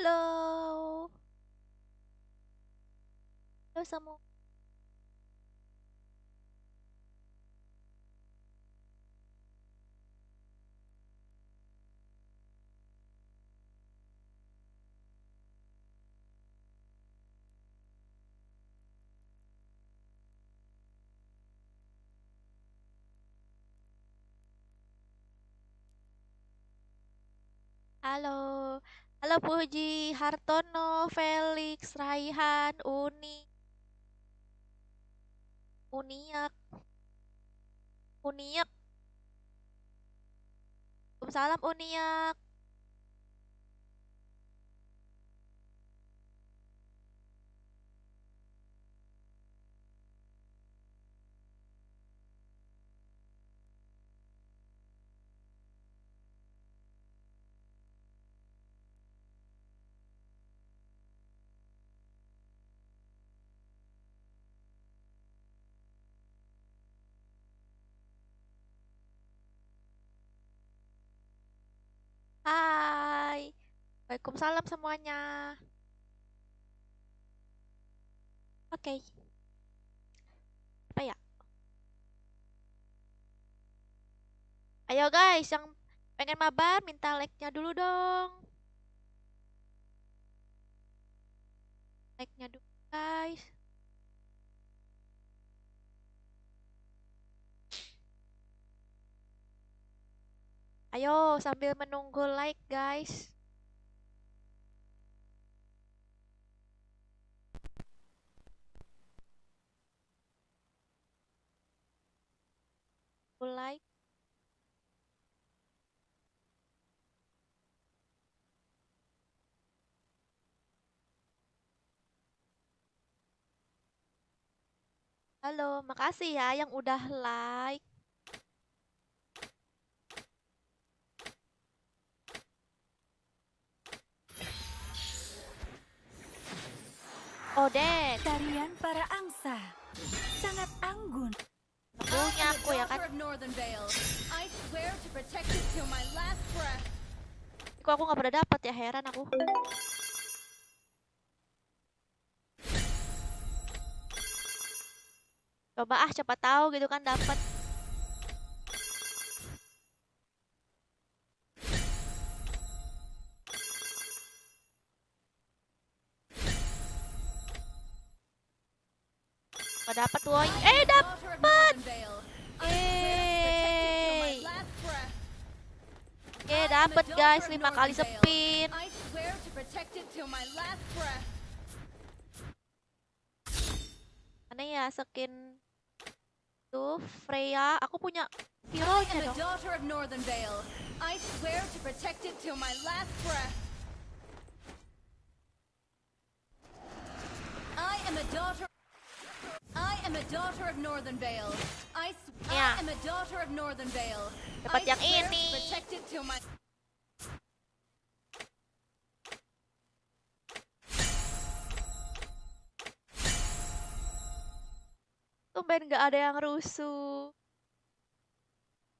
Halo. Halo semua. Halo. Halo Puji, Hartono, Felix, Raihan, Uniak, Uniak. Waalaikumsalam Uniak. Hai. Waalaikumsalam semuanya. Oke. Apa ya? Ayo guys, yang pengen mabar minta like-nya dulu dong. Like-nya dulu guys. Ayo sambil menunggu like guys. Like. Halo, makasih ya yang udah like. Oden. Tarian para angsa sangat anggun. Punya aku ya kan. Kok aku nggak pernah dapat ya, heran aku. Coba cepat tahu gitu kan dapat. Gak dapat woi. Dapat. Dapat guys 5 kali spin. Mana ya skin tuh Freya, aku punya hero-nya dong. Dapat yang ini. Tumben gak ada yang rusuh.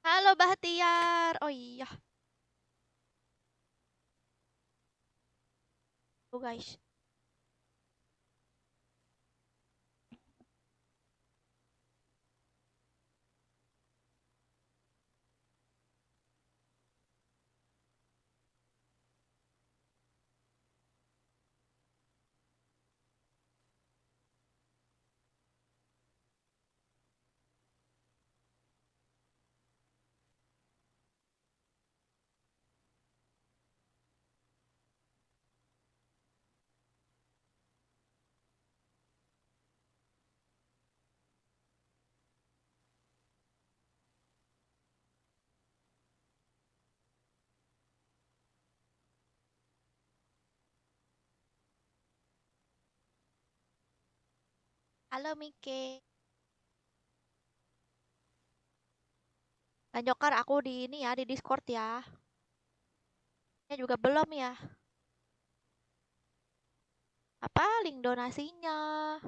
Halo Bahtiar. Oh iya. Tuh guys. Halo Mike. Lanjokar aku di ini ya, di Discord ya. Ini juga belum ya. Apa link donasinya?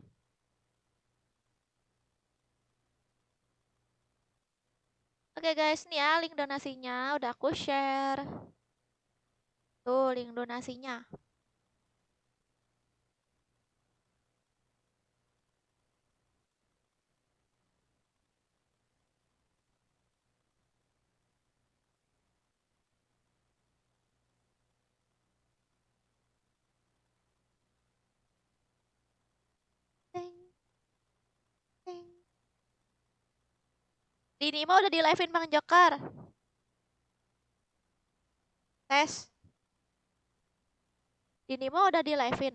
Oke guys, nih ya link donasinya udah aku share. Tuh link donasinya. Di Nimo udah di live-in Bang Joker. Tes. Di Nimo udah di live-in.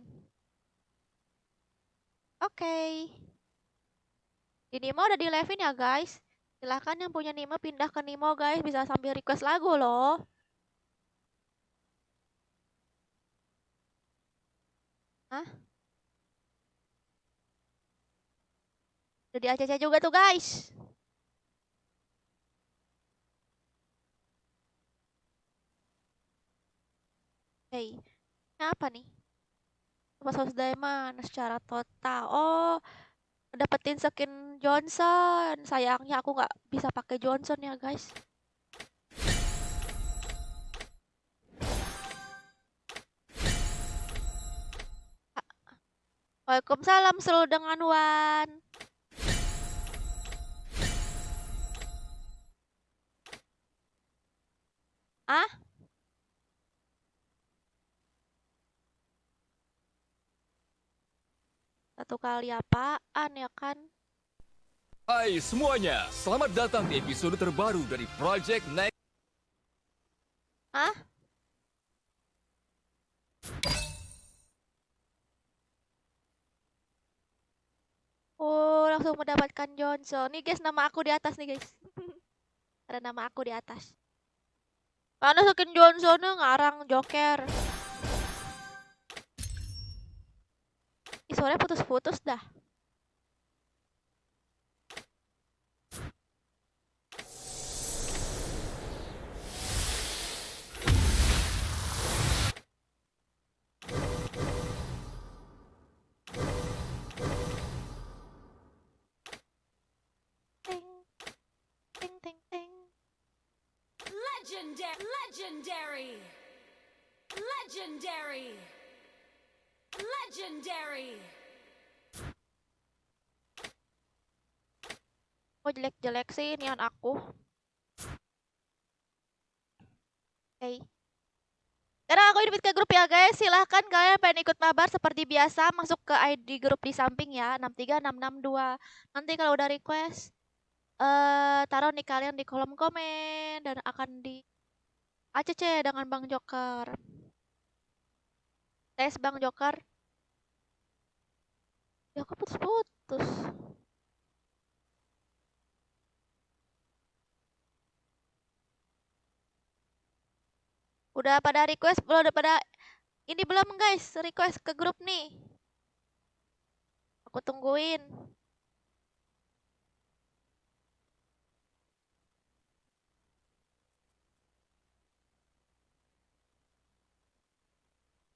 Oke. Di Nimo udah di live-in ya guys. Silahkan yang punya Nimo pindah ke Nimo guys. Bisa sambil request lagu loh. Hah? Udah di ACC juga tuh guys. Hey, ini apa nih? Mas Diamond secara total. Oh, dapetin skin Johnson. Sayangnya aku nggak bisa pakai Johnson ya guys. Waalaikumsalam selalu dengan Wan. Ah? Satu kali apaan ya kan? Hai semuanya, selamat datang di episode terbaru dari Project Next. Hah? Oh, langsung mendapatkan Johnson. Nih guys, nama aku di atas nih guys. Ada nama aku di atas. Mana skin Johnson ngarang Joker. Ih, suaranya putus-putus dah. Ting, ting, ting, ting. Legendary. Legendary. Legendary. Kok jelek-jelek sih nian aku. Hey. Karena aku invite ke grup ya guys, silahkan kalian pengen ikut mabar seperti biasa, masuk ke ID grup di samping ya, 63662. Nanti kalau udah request, taruh nih kalian di kolom komen, dan akan di ACC dengan Bang Joker. Tes Bang Joker. Ya kok putus-putus. Udah pada request, belum udah pada ini belum guys, request ke grup nih. Aku tungguin.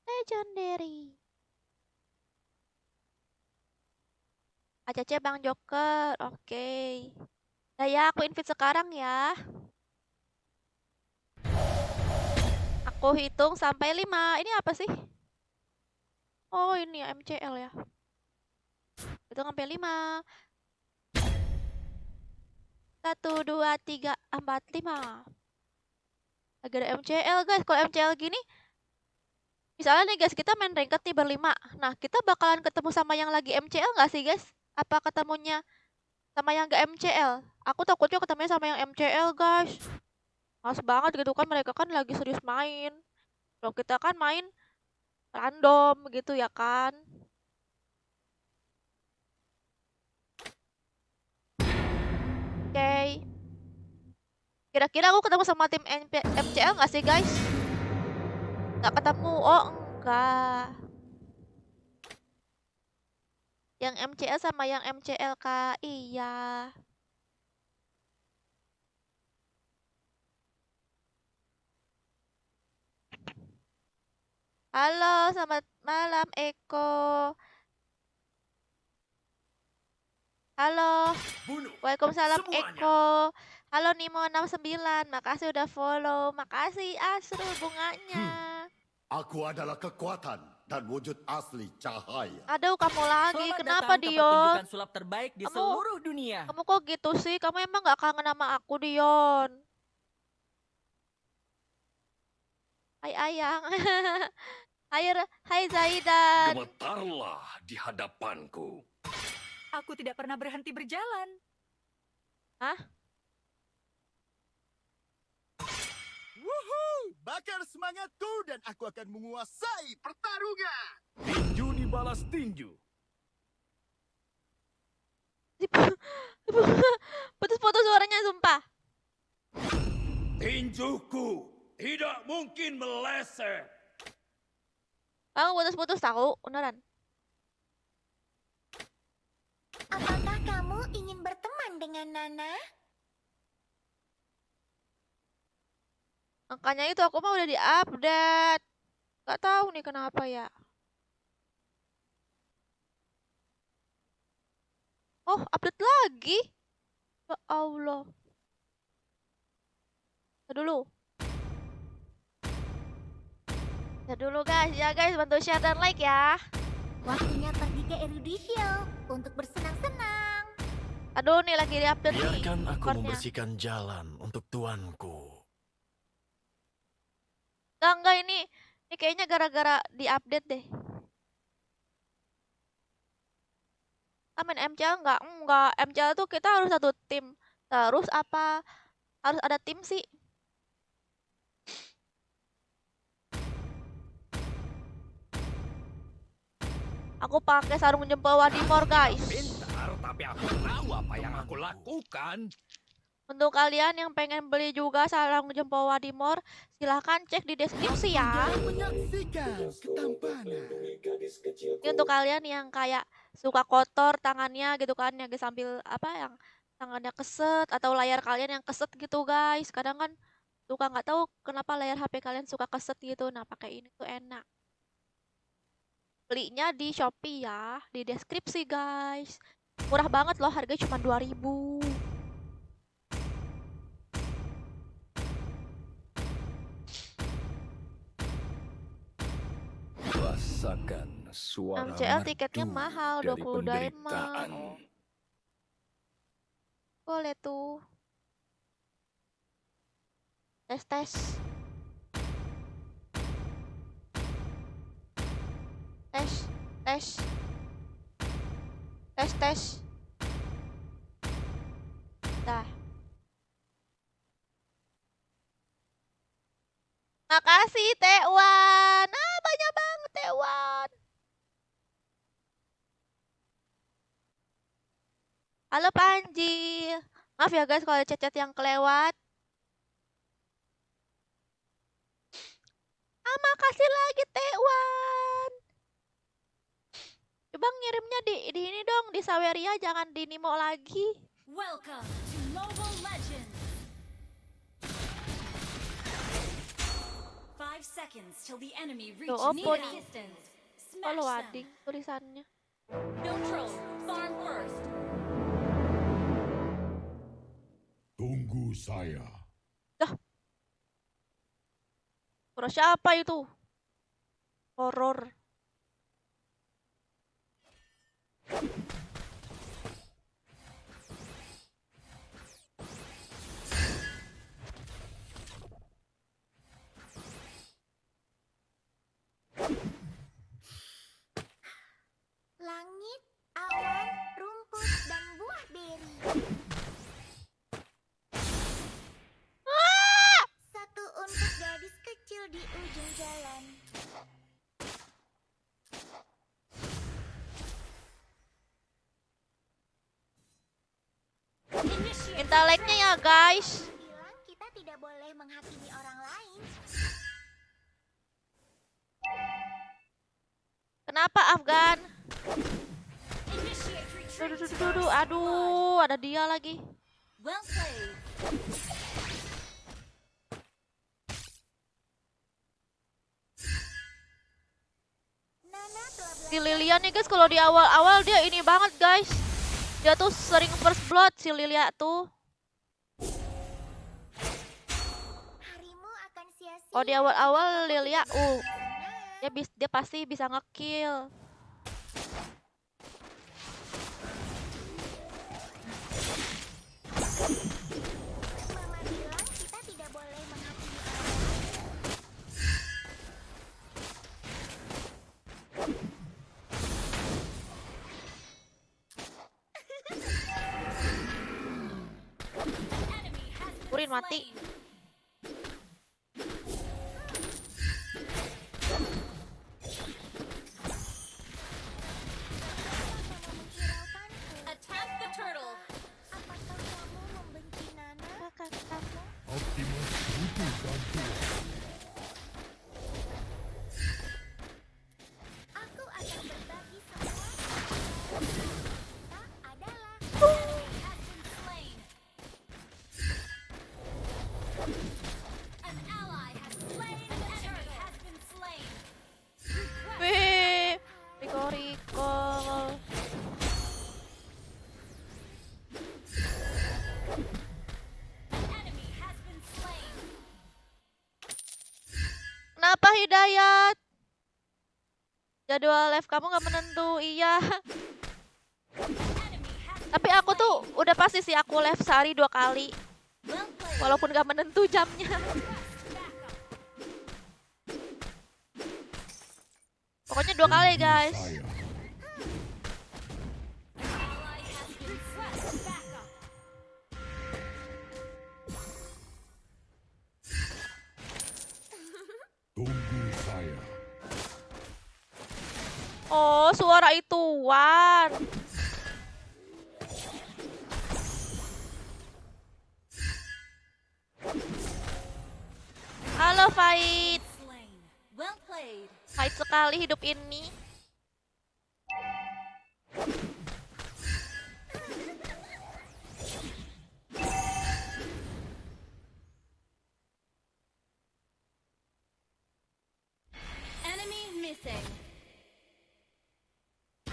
Legendary. ACC Bang Joker, oke. Nah ya, aku invite sekarang ya. Aku hitung sampai 5. Ini apa sih? Oh, ini ya MCL ya. Hitung sampai 5. 1, 2, 3, 4, 5. Lagi ada MCL guys. Kalau MCL gini, misalnya nih guys, kita main ranked nih berlima. Nah, kita bakalan ketemu sama yang lagi MCL nggak sih guys? Apa ketemunya sama yang gak MCL? Aku takutnya ketemunya sama yang MCL guys. Males banget gitu kan, mereka kan lagi serius main. Kalau kita kan main random gitu ya kan. Oke. Kira-kira aku ketemu sama tim MCL nggak sih guys? Nggak ketemu. Oh enggak. Yang MCL sama yang MCLK. Iya. Halo, selamat malam Eko. Halo. Waalaikumsalam Eko. Halo Nimo69. Makasih udah follow. Makasih Asru bunganya. Aku adalah kekuatan dan wujud asli cahaya. Aduh, kamu lagi. Selamat Kenapa datang ke Dion? pertunjukan sulap terbaik di Kamu- seluruh dunia. Kamu kok gitu sih? Kamu emang gak kangen sama aku Dion? Hai Ayang. Hai Zaidan. Gemetarlah di hadapanku. Aku tidak pernah berhenti berjalan. Hah? Wuhu! Bakar semangatku dan aku akan menguasai pertarungan. Tinju dibalas tinju. Putus-putus suaranya sumpah. Tinjuku tidak mungkin meleset. Kamu putus-putus tahu, beneran. Apakah kamu ingin berteman dengan Nana? Makanya itu aku mah udah di-update. Gak tahu nih kenapa ya. Oh, update lagi. Ya Allah. Tunggu dulu. Ya dulu guys, ya guys, bantu share dan like ya. Waktunya pergi ke Erudisio untuk bersenang-senang. Aduh nih lagi di-update nih. Biarkan aku recordnya. membersihkan jalan untuk tuanku. Enggak ini kayaknya gara-gara di-update deh. Main MCL enggak. MCL tuh kita harus satu tim. Terus apa? Harus ada tim sih. Aku pakai sarung jempol Wadimor, guys. Pintar, tapi aku tahu apa yang aku lakukan. Untuk kalian yang pengen beli juga sarung jempol Wadimor, silahkan cek di deskripsi ya. Menyaksikan ketampanan. Ini untuk kalian yang kayak suka kotor tangannya gitu kan, yang sambil apa yang tangannya keset atau layar kalian yang keset gitu guys. Kadang kan suka nggak tahu kenapa layar HP kalian suka keset gitu. Nah pakai ini tuh enak. Belinya di Shopee ya, di deskripsi guys. Murah banget loh, harganya cuma 2.000. Rasakan suara MCL tiketnya merdu mahal, dari 20 diamond. penderitaan. Oh. Boleh tuh. Tes. Tes. Dah. Makasih Tewan. Banyak banget Tewan. Halo Panji. Maaf ya guys kalau ada chat-chat yang kelewat. Makasih lagi Tewan. Coba ngirimnya di ini dong, di Saweria, jangan di Nimo lagi. Welcome to Mobile Legends. 5 seconds till the enemy reaches Tuh, need Oppo nih. assistance. Kalau Smash wading them. tulisannya. Neutral. Farm first. Tunggu saya. Suara siapa itu? Horor. Langit, awan, rumput, dan buah beri. Satu untuk gadis kecil di ujung jalan. Minta like-nya ya guys. Bilang kita tidak boleh menghakimi orang lain. Kenapa Afgan? Initiate retreat. Aduh, ada dia lagi. Well played. Nana telah Si Lilia nih guys, kalau di awal-awal dia ini banget guys. Dia tuh sering first blood si Lilia tuh. harimu akan sia-sia. Oh di awal-awal jika kamu Lilia, tidak bersama. dia pasti bisa nge-kill. Mama bilang kita tidak boleh menghakimi orang lain. An enemy has been Urin mati. slain. Kenapa Hidayat? Jadwal live kamu gak menentu, iya. Tapi aku tuh udah pasti sih aku live sehari 2 kali. Walaupun gak menentu jamnya. Pokoknya 2 kali guys. Tunggu saya. Oh, suara itu Wan. Halo Fight. Well played. Fight sekali hidup ini. Enemy missing.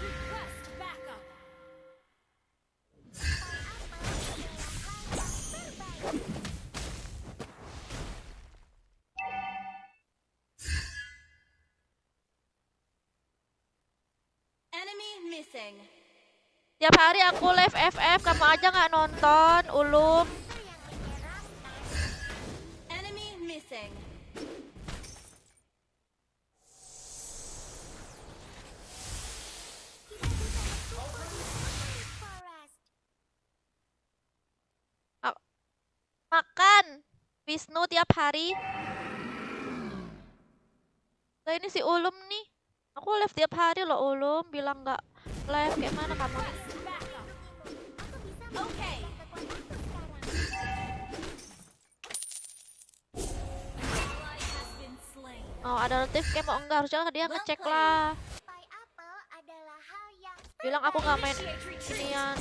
Request backup. Enemy missing. Tiap hari aku live FF, kamu aja nggak nonton, Ulum. Enemy missing. Makan Wisnu tiap hari. Nah ini si Ulum nih. Aku live tiap hari loh Ulum. Bilang nggak live, kayak mana kamu nih? Okay. Ally has been slain. Oh ada notif kayak mau enggak, harusnya dia ngecek lah. Bilang aku nggak main inian.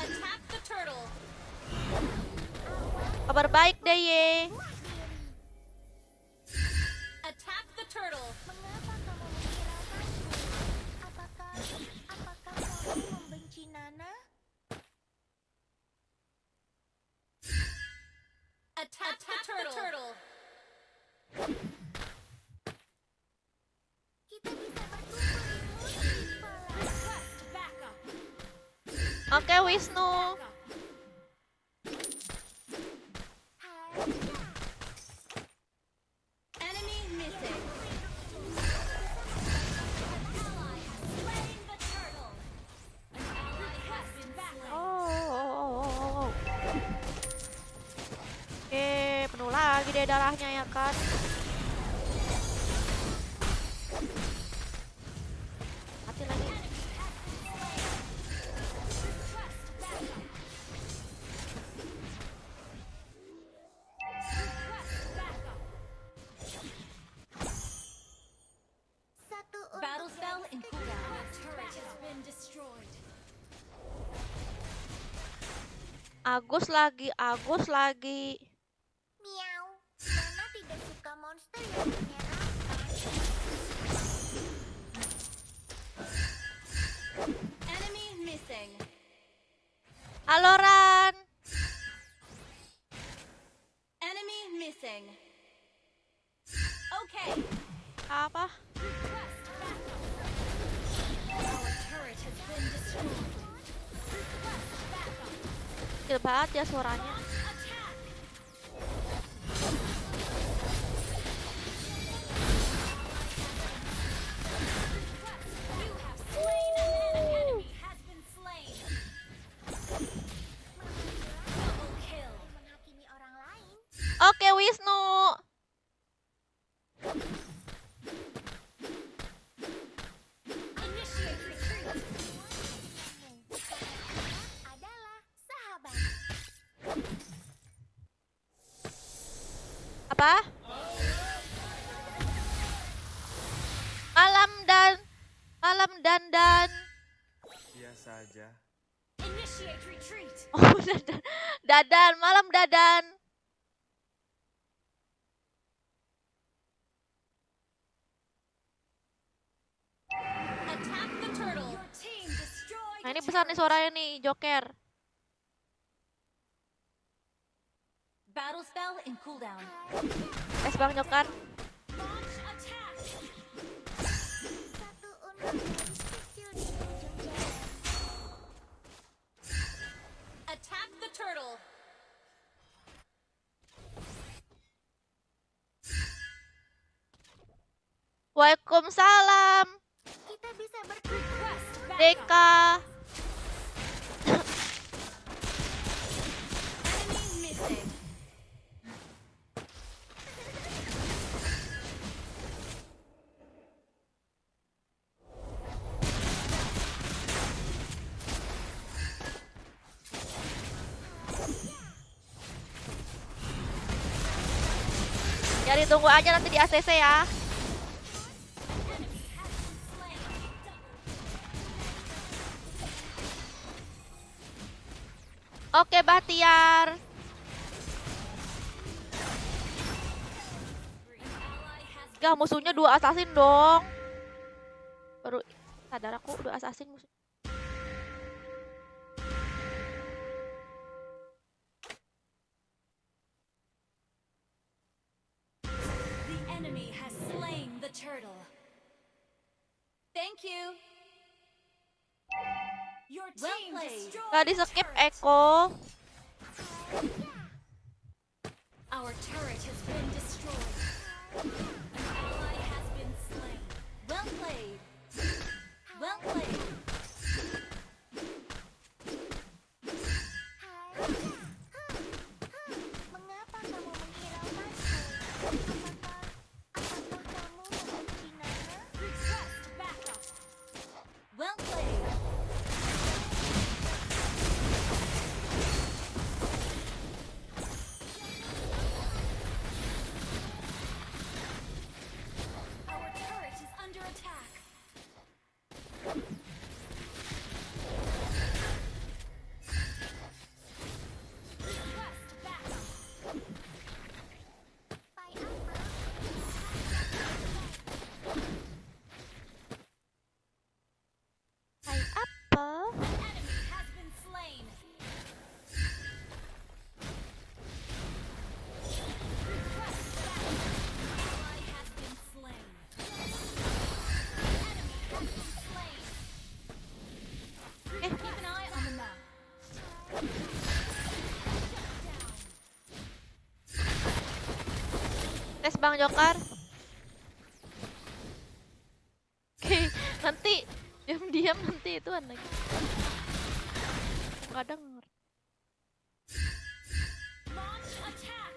Attack the turtle. Kabar baik deh ye. Attack the turtle. Mengapa kamu menghiraukanku? Apakah kamu membenci Nana? Attack the turtle. Kita bisa berkumpul di musim bola. Request backup. Oke Wisnu. Enemy missing. An ally has slain the turtle. An ally has been slain. Oh. Penuh lagi deh darahnya ya kan. Mati lagi. Satu untuk Battle spell in garis cooldown. kejar. Turret has been destroyed. Agus lagi. Miau. Nana tidak suka monster yang menyeramkan. Enemy missing. Halo Ran. Enemy missing. Okay. Apa? Request backup. Our turret has been destroyed. Request backup. Kecil banget ya suaranya. Attack. You have slain an enemy. Has been slain. Double kill. Menghakimi orang lain. Oke Wisnu. Initiate retreat. Adalah sahabat. Apa? Malam dandan. Biasa aja. Initiate retreat. Oh, dadan, malam dadan. Attack the turtle. Your team destroyed. Nah, ini besar nih suaranya nih, Joker. Battle spell in cooldown. Es Bang Jokar. Launch attack. Satu untuk gadis kecil di ujung jalan. Attack the turtle. Waalaikumsalam. Kita bisa bertukar. Request backup. Deka. Enemy missing. Ya ditunggu aja nanti di ACC ya. Oke, Bahtiar. Gak, musuhnya 2 assassin dong. Baru sadar aku 2 assassin musuh. The enemy has slain the turtle. Thank you. Your team destroyed Gak the di-skip turret. Eko. Our turret has been destroyed. An ally has been slain. Well played. Well played. Mengapa kamu menghiraukanku? Apakah kamu membenci Nana? Request backup. Well played. Our turret is under attack. Request backup. Pai apa? Hai apa? Enemy has been slain. Request backup. Ally has been slain. Enemy has been slain. Keep an eye on the map. Tes Bang Jokar. Oke, nanti diam-diam nanti itu lagi. Nggak denger. Launch attack.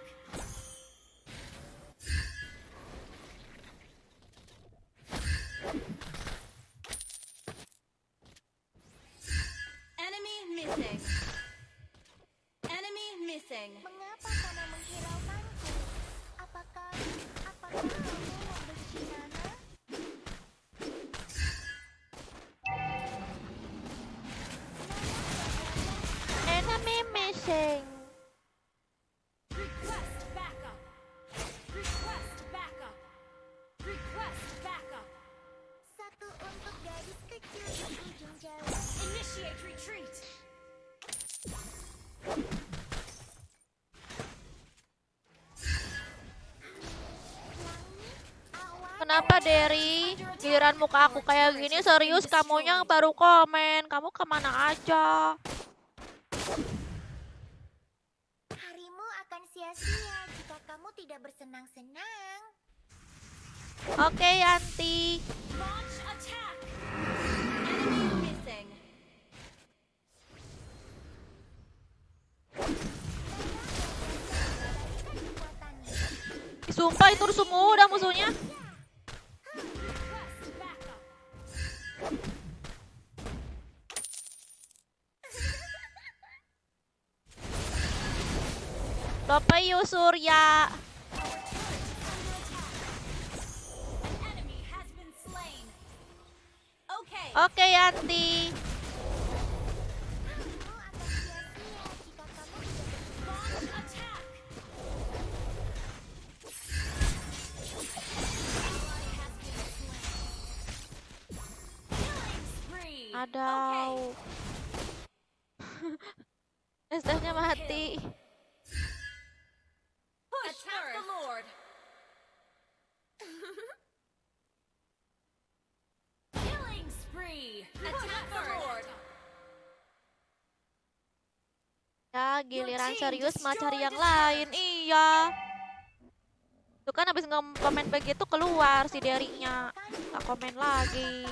Enemy missing. Enemy missing. Mengapa kamu menghiraukanku? Apakah kamu membenci Nana? Enemy missing. Request backup. Request backup. Request backup. Satu untuk gadis kecil di ujung jalan. Initiate retreat. Kenapa Derry? Giliran muka aku kayak gini serius kamunya baru komen. Kamu kemana aja? Harimu akan sia-sia jika kamu tidak bersenang-senang. Oke, Yanti. Launch attack. Enemy missing. Kekuatanmu. Sumpah itu semua udah musuhnya. Request backup. Lopayu Surya. An enemy has been slain. Okay. Oke, Yanti. Harimu akan sia-sia jika kamu tidak Launch attack. Ally has been slain. Killing spree. Ada. Okay. STF-nya mati. the Lord. Killing spree. Attack the Lord. Ya, giliran serius mah cari yang lain. Iya. Tuh kan abis komen begitu keluar si Derry-nya. Tak komen lagi.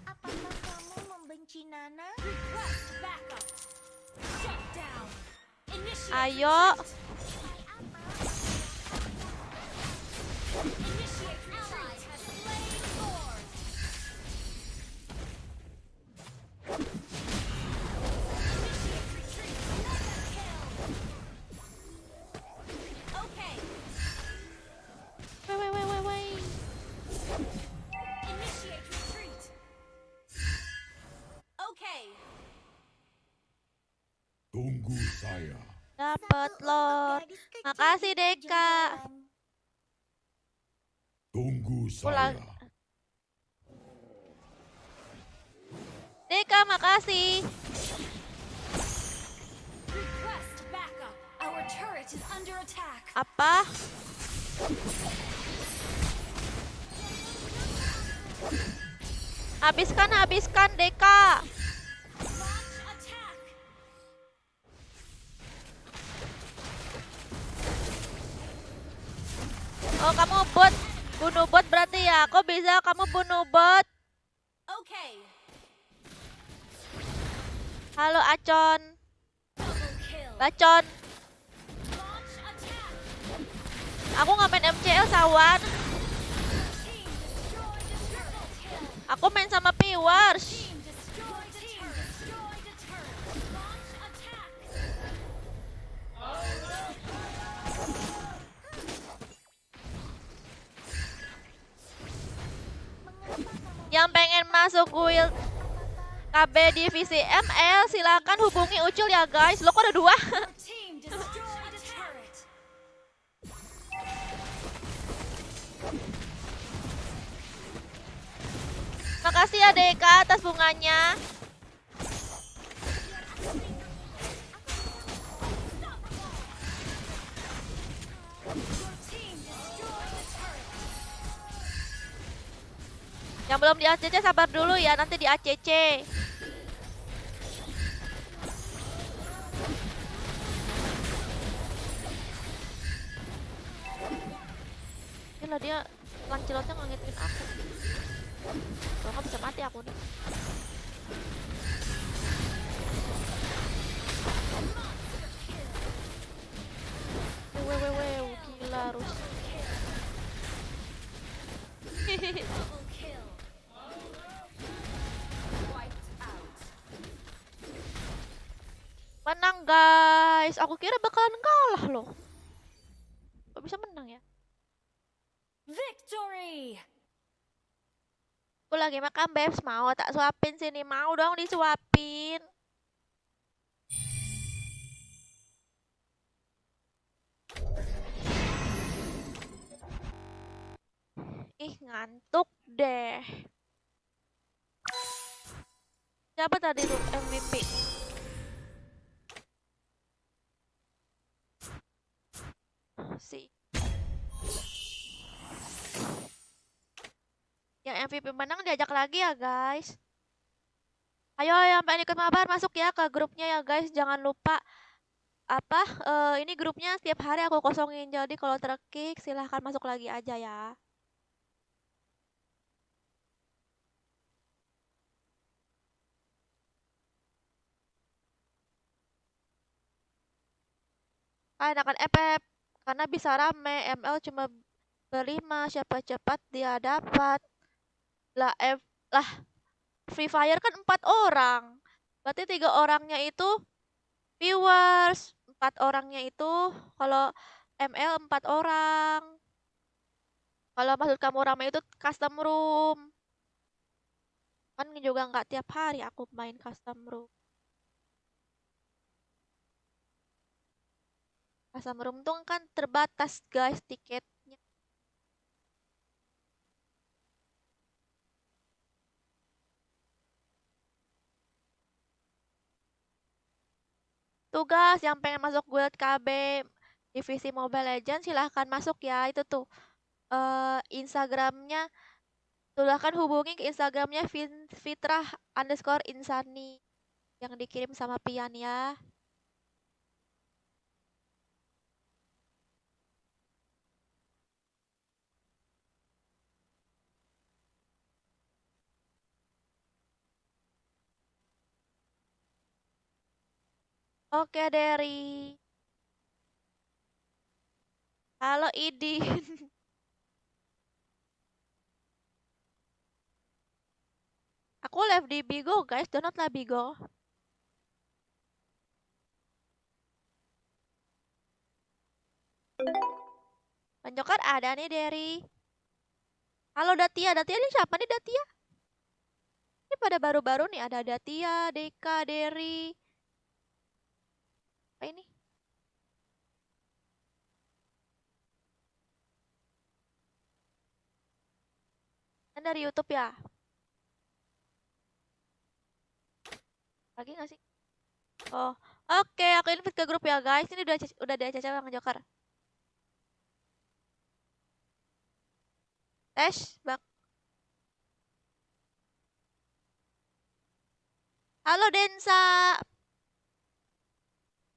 Apakah kamu membenci Nana? Request backup. Shut down. Initiate Ayo. retreat. Initiate retreat. Has slain Lord. Initiate retreat. Mega kill. Okay. Wait. Initiate retreat. Okay. Tunggu saya. Dapet Lord. Gadis kecil Makasih di ujung Deka. jalan. Tunggu Pulang. saya. Deka, makasih. Request backup. Our turret is under attack. Apa? Habiskan Deka. Launch attack. Oh, kamu bot. Bunuh bot berarti ya. Kok bisa kamu bunuh bot? Okay. Halo Acon. Double kill. Bacon. Launch attack. Aku nggak main MCL sawan. Team destroyed a triple kill. Aku main sama viewers. Team destroyed a turret. Launch attack. Yang pengen masuk guild KB divisi ML silakan hubungi Ucul ya guys. Lo kok ada 2? Your team destroyed a turret. Makasih ya Deka atas bunganya. Your team destroyed a turret. Yang belum di ACC sabar dulu ya, nanti di ACC. Gila dia Lancelotnya nganggetin aku. Kalau nggak bisa mati aku nih. Wew, gila harus. Double kill. Wiped out. Menang guys, aku kira bakalan kalah loh. Kok bisa menang ya? Victory. Aku lagi makan Babs, mau tak suapin sini, mau dong disuapin. Ih, ngantuk deh. Siapa tadi tuh MVP? Si. Yang MVP menang diajak lagi ya guys. Ayo yang pengen ikut mabar masuk ya ke grupnya ya guys. Jangan lupa apa ini grupnya setiap hari aku kosongin. Jadi kalau terkick silahkan masuk lagi aja ya. Enakan FF karena bisa rame. ML cuma berlima, siapa cepat dia dapat. Lah Free Fire kan 4 orang. Berarti 3 orangnya itu viewers, 4 orangnya itu kalau ML 4 orang. Kalau maksud kamu ramai itu custom room. Kan juga nggak tiap hari aku main custom room. Custom room tuh kan terbatas guys tiketnya. Tugas yang pengen masuk guild KB divisi Mobile Legends, silahkan masuk ya. Itu tuh Instagramnya, silahkan hubungi ke Instagramnya Fitrah_Insani yang dikirim sama Pian ya. Oke, Derry. Halo, Idin. Aku live di Bigo, guys. Download lah Bigo. Penjokan ada nih, Derry. Halo, Datia. Datia ini siapa nih, Datia? Ini pada baru-baru nih. Ada Datia, Deka, Derry. Apa ini? Kan dari YouTube ya? Lagi nggak sih? Oh, oke. Aku invite ke grup ya, guys. Ini udah ada Caca Bang Joker. Tes, Bang. Halo, Densa.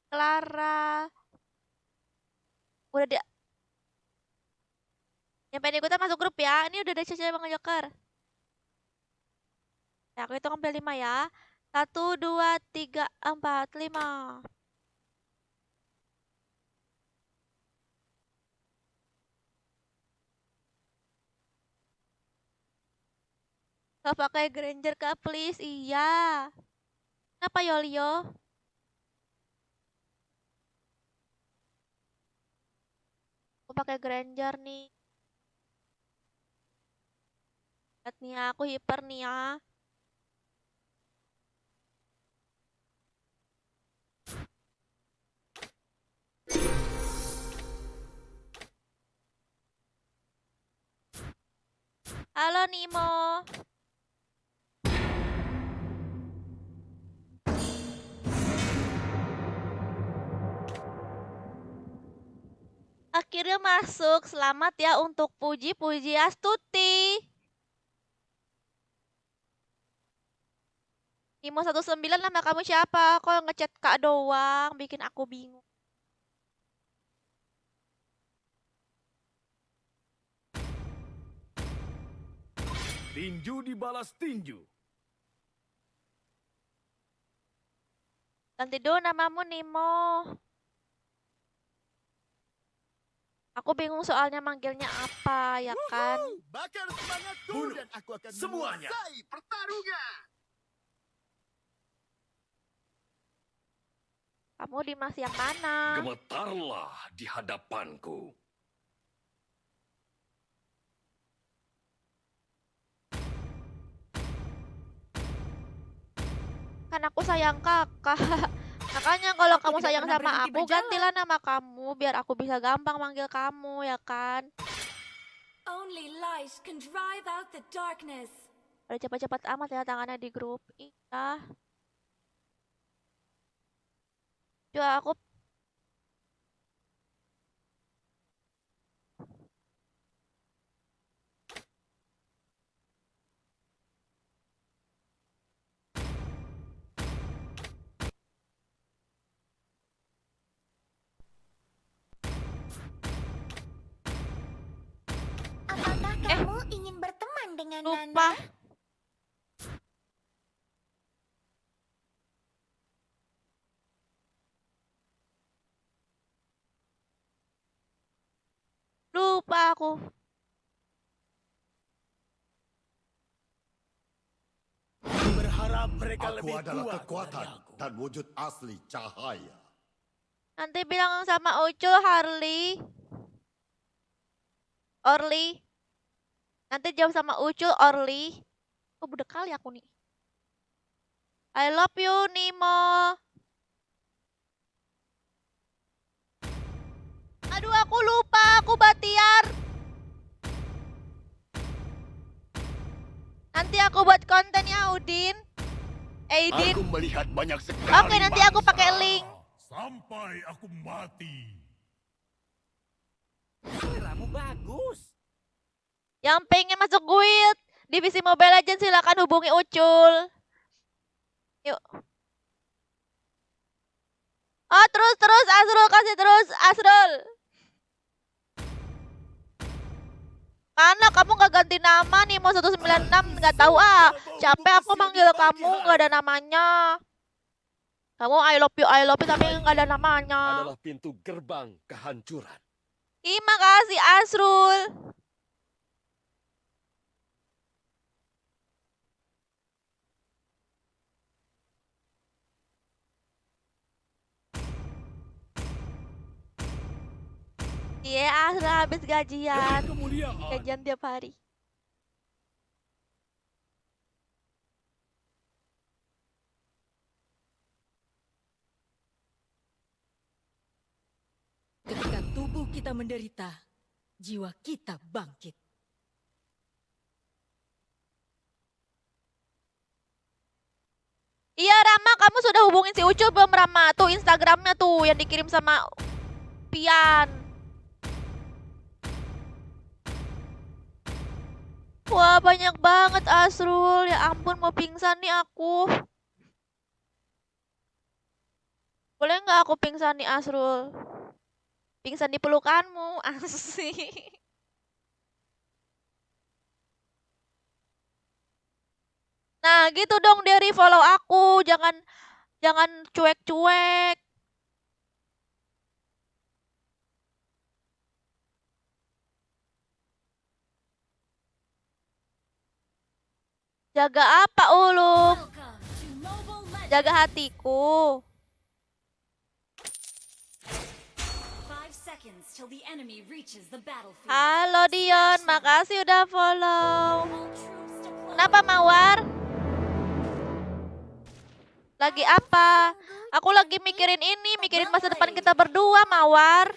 Clara. Udah dia. Yang pengen ikutan masuk grup ya. Ini udah ada Caca Bang Joker. Ya, aku hitung sampai 5 ya. 1, 2, 3, 4, 5. Gak pakai Granger kak, please. Iya. Kenapa, Yolio? Aku pakai Granger nih. Lihat nih, aku hiper nih ya. Halo, Nimo. Akhirnya masuk. Selamat ya untuk Puji Astuti. Nimo 19 nama kamu siapa? Kok ngechat Kak doang, bikin aku bingung. Tinju dibalas tinju. Ganti dulu namamu, Nimo. Aku bingung soalnya manggilnya apa, ya kan? Bakar semangatku Bunuh dan aku akan semuanya. menguasai pertarungan. Kamu di mas yang mana? Gemetarlah di hadapanku. Kan aku sayang kakak. Makanya kalau Aku kamu tidak sayang pernah sama berhenti aku, berjalan. gantilah nama kamu biar aku bisa gampang manggil kamu, ya kan? Only light can drive out the darkness. Udah cepat-cepat amat ya tangannya di grup. Iya. Coba aku Apakah kamu ingin berteman dengan lupa. Nana? Lupa aku. Berharap mereka Aku lebih adalah kuat kekuatan dari aku. dan wujud asli cahaya. Nanti bilang sama Ucul, Harley. Orly. Nanti jawab sama Ucul, Orly. Oh, budek kali aku nih. I love you, Nimo. Aduh, aku lupa. Aku Batiar. Nanti aku buat kontennya, Udin. Aidin. Aku melihat banyak sekali. Oke, nanti aku pakai link. Sampai aku mati. kamu bagus. Yang pengen masuk guild divisi Mobile Legends silakan hubungi Ucul. Yuk. Oh, terus Asrul kasih terus Asrul. Mana kamu gak ganti nama nih mau 196 nggak tahu ah. Capek aku manggil kamu nggak ada namanya. Kamu I love you tapi nggak ada namanya. Adalah pintu gerbang kehancuran. Ih, makasih Asrul. Iya, Asrul habis gajian. Kemuliaan. Gajian tiap hari. Ketika tubuh kita menderita, jiwa kita bangkit. Iya Rama, kamu sudah hubungin si Ucul belum Rama? Tuh Instagramnya tuh yang dikirim sama Pian. Wah banyak banget Asrul, ya ampun mau pingsan nih aku. Boleh nggak aku pingsan nih Asrul? Pingsan di pelukanmu, asik. Nah gitu dong Derry, follow aku, jangan cuek-cuek. Jaga apa Ulum? Welcome to Mobile Legends. Jaga hatiku. 5 seconds till the enemy reaches the battlefield. Halo Dion, makasih udah follow. All troops deployed. Kenapa Mawar? Lagi apa? Aku lagi mikirin ini, mikirin masa depan kita berdua, Mawar.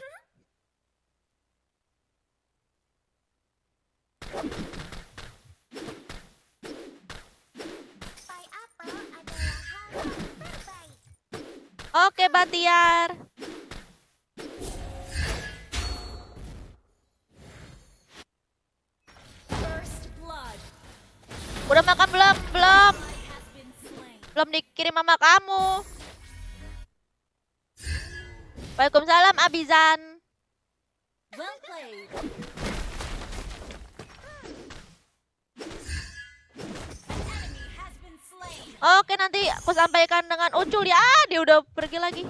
Pai apel adalah hal yang terbaik. Oke, Batiar. First blood. Udah makan belum? Belum. Ally has been slain. Belum dikirim mama kamu. Waalaikumsalam, Abizan. Well played. An enemy has been slain. Oke, nanti aku sampaikan dengan Ucul ya. Ah, dia udah pergi lagi.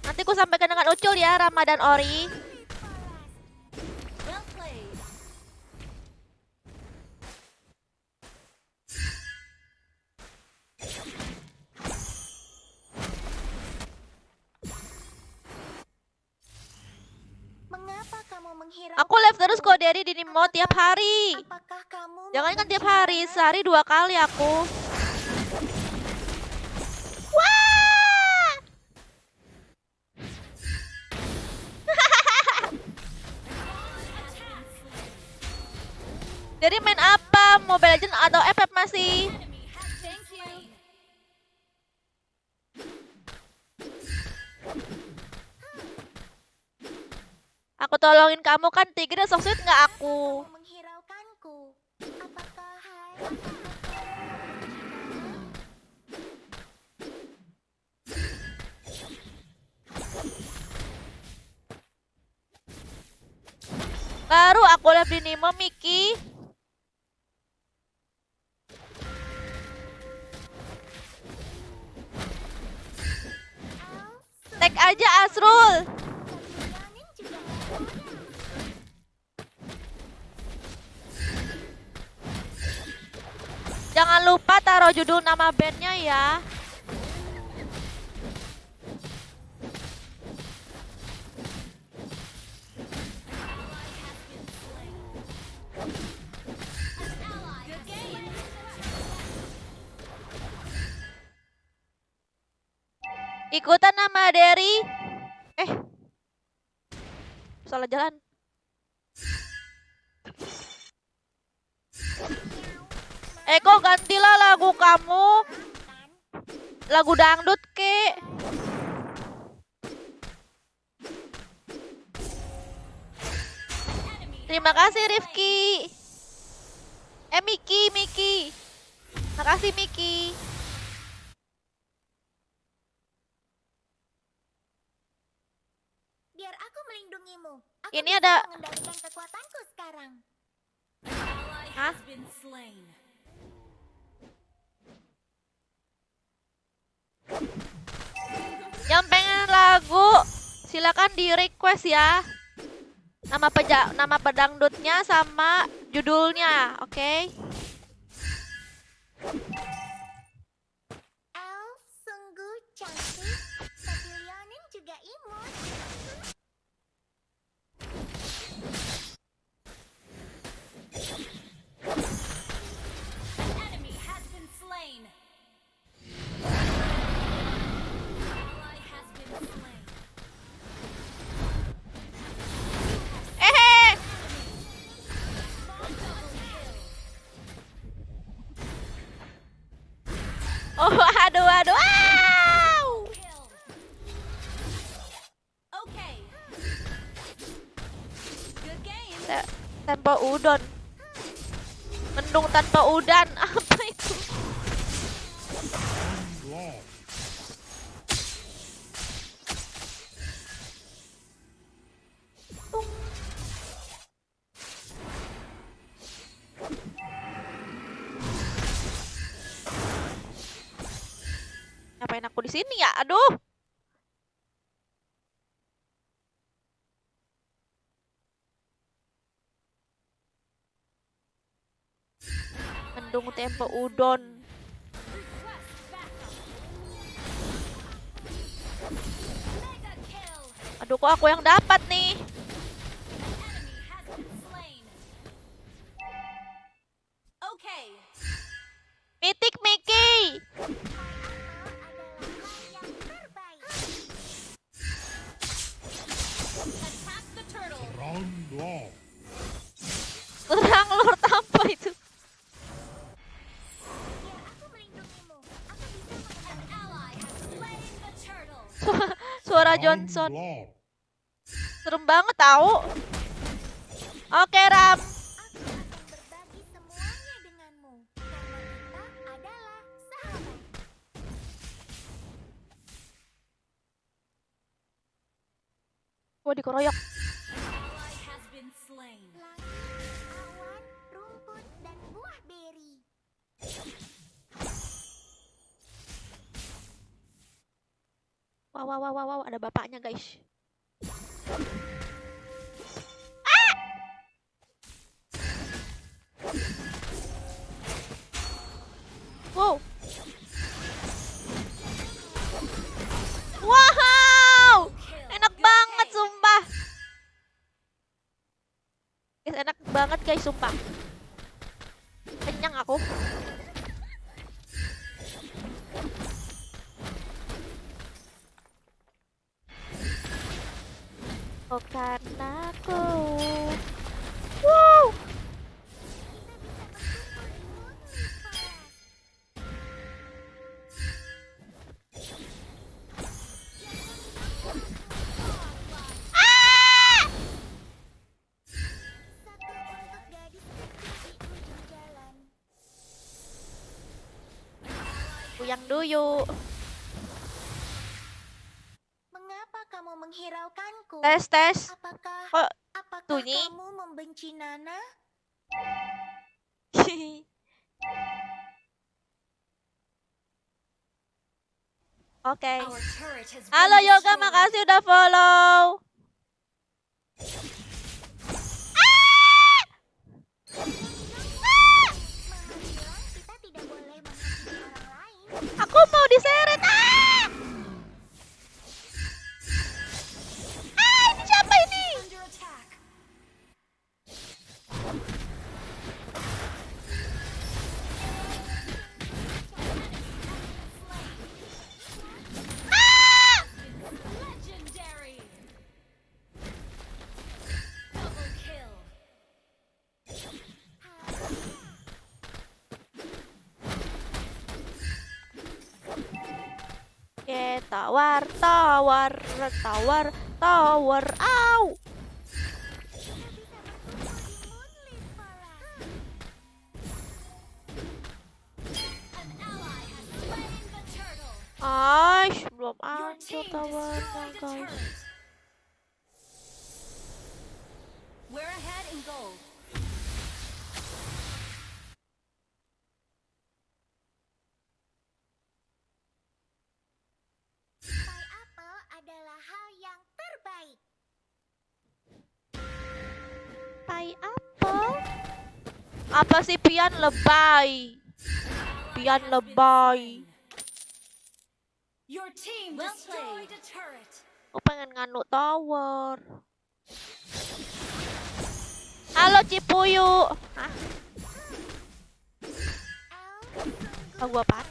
Nanti aku sampaikan dengan Ucul ya, Ramadan Ori. Well played. Mengapa kamu menghiraukan? Aku live terus kok dari di Nimo tiap hari. Apakah kamu Jangan kan tiap membenci hari, saya? sehari 2 kali aku. Wah! Jadi main apa? Mobile Legends atau FF masih? Enemy has been slain. Aku tolongin kamu kan, Tigre so sweet nggak aku? Kamu menghiraukanku. Apakah Baru aku live di Nimo, Miki. Tag aja Asrul. Janin juga ada? Jangan lupa taruh judul nama bandnya ya. Good game. Ikutan nama Derry. Salah jalan. Kok gantilah lagu kamu. Lagu dangdut ke. Terima kasih Rifki. Miki. Makasih Miki. Biar aku melindungimu. Aku Ini bisa ada- mengendalikan kekuatanku sekarang. An ally Hah? has been slain. Yang pengen lagu silakan di request ya. Nama pedangdutnya sama judulnya, oke? Elf sungguh cantik, tapi Leonin juga imut. An enemy has been slain. Ally has been slain. Eh, oh aduh. Wow. Kill. Okay. Good game. Tanpa udon. Mendung tanpa udan. Apa itu? Ngapain aku di sini ya? Aduh. Mendung tempo udon. Request backup. Mega kill. Aduh, kok aku yang dapat nih? Enemy has been slain. Okay. Mitik Miki. Adalah hal yang terbaik. Attack the turtle. Serang Lord apa itu? Biar aku melindungimu. Aku bisa An ally has slain the turtle. Suara Johnson. Serem banget tahu. Oke, Ram. Aku akan berbagi semuanya denganmu. Karena kita adalah sahabat. Gua dikeroyok. Ally has been slain. Langit, awan, rumput, dan buah beri. Wow, ada bapaknya, guys. Wow. Wow. Enak banget sumpah. Guys, enak banget guys sumpah. Kenyang aku. Oh karena aku. Wow. Ah! Satu untuk gadis kecil di ujung jalan. Puyang duyuk. Mengapa kamu menghiraukanku? Tes. Apakah Kok bunyi? kamu membenci Nana? Oke. Our turret has been Halo Yoga, destroyed. makasih udah follow. Mama bilang kita tidak boleh menghakimi orang lain. Aku mau diseret. Ini siapa ini? Under attack. Legendary. Double kill. Oke, tawar. Au. Aish, belum Your hancur team tawarnya destroyed a guys. turret. We're ahead in gold. Pai apel adalah hal yang terbaik. Pai apel? Apa sih Pian lebay? Pian lebay. Your team destroyed a turret. Aku pengen nganuk tower. Halo Cipuyu. Hah? El, Oh, gua apaan?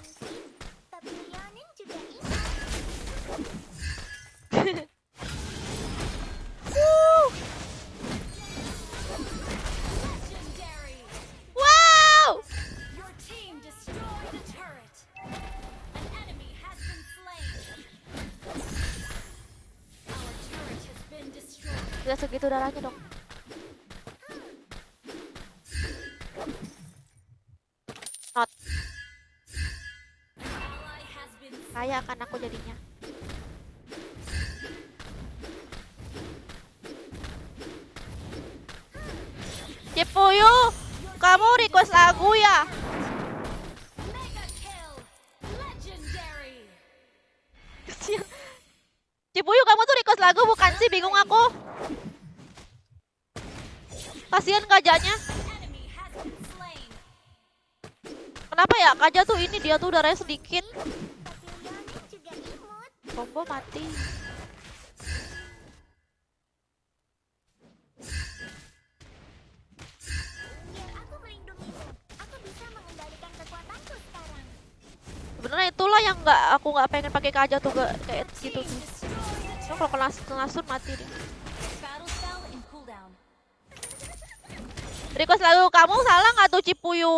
tapi Leonin juga ingat. Legendary. Wow! Your team destroyed a turret. An enemy has been slain. Our turret has been destroyed. Gak segitu darahnya dong. Not. Ally has been slain. Kaya kan aku jadinya. Cipuyu, kamu request lagu ya? Mega kill. Legendary. Cipuyu, kamu tuh request lagu bukan sih? Bingung aku. Kasihan Kajanya. Enemy has been slain. Kenapa ya? Kaja tuh ini dia tuh darahnya sedikit. Tapi Leonin juga imut. Combo mati. Biar aku melindungimu. Aku bisa mengendalikan kekuatanku sekarang. Sebenarnya itulah yang aku nggak pengen pakai Kaja tuh kayak gitu Team tuh. destroyed a Cuma turret. kalau kena sun mati dia. Battle spell in cooldown. Request lagu kamu salah nggak tuh Cipuyu?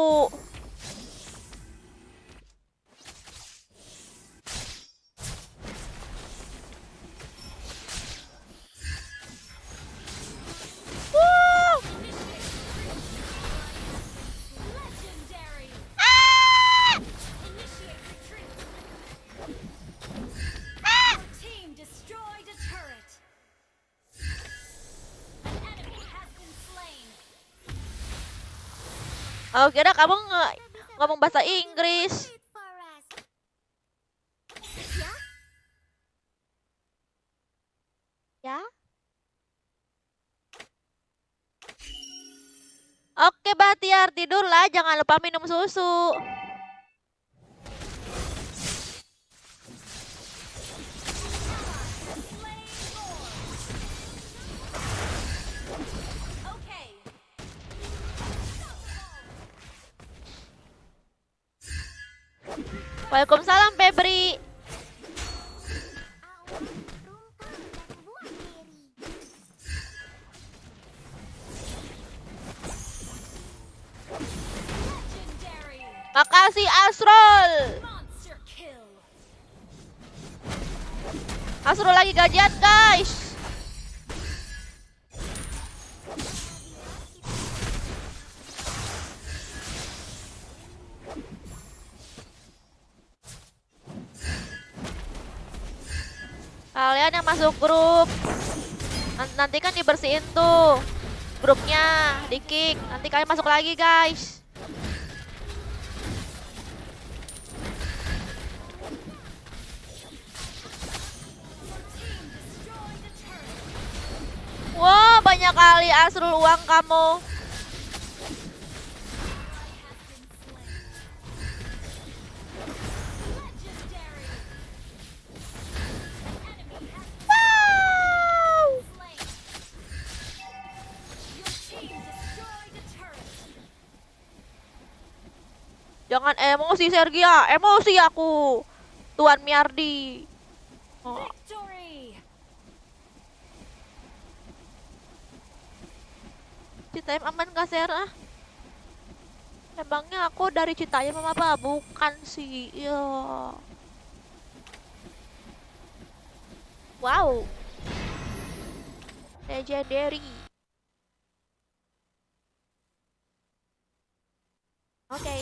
Wuh! Legendary. Ah! Initiate retreat. Our team destroyed a turret. An enemy has been slain. Oh, kira kamu ngomong bahasa Inggris. Wait for us. Ya, Ya? Oke, Batiar, tidurlah. Jangan lupa minum susu. Okay. Waalaikumsalam, Febri. awan, rumput, dan buah beri. Legendary. Makasih, Asrul. Monster kill. Asrul lagi gajian, guys. Kalian yang masuk grup, nanti kan dibersihin tuh grupnya, di kick. Nanti kalian masuk lagi, guys. Team destroyed a turret. Wah, banyak kali Asrul uang kamu. Legendary. Enemy has Wow. slain. Your team destroyed a turret. Jangan emosi, Sergia. Emosi aku. Tuan Miardi. Oh. Victory. Citayam aman gak, Ser? Ah? Emangnya aku dari Citayam apa? Bukan sih. Ya. Wow. Legendary. Oke.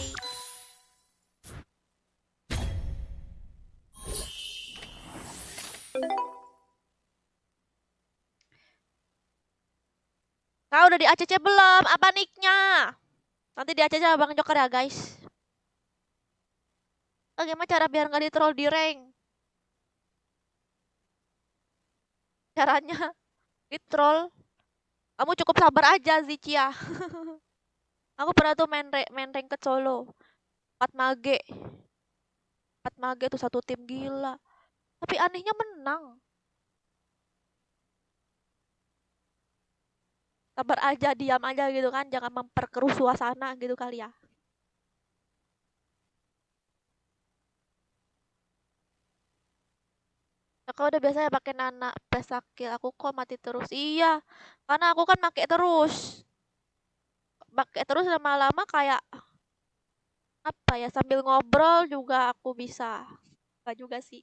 Kau udah di ACC belum? Apa nicknya? Nanti di ACC Abang Joker ya guys. Gimana cara biar nggak di-troll di rank? Caranya di-troll. Kamu cukup sabar aja Zicia. Aku pernah tuh main rank ke solo. 4 mage. 4 mage tuh satu tim gila. Tapi anehnya menang. Sabar aja, diam aja gitu kan. Jangan memperkeruh suasana gitu kali ya. Aku udah biasanya pakai Nana pesakil. Aku kok mati terus. Iya. Karena aku kan pakai terus. Pakai terus lama-lama kayak apa ya, sambil ngobrol juga aku bisa. Enggak juga sih.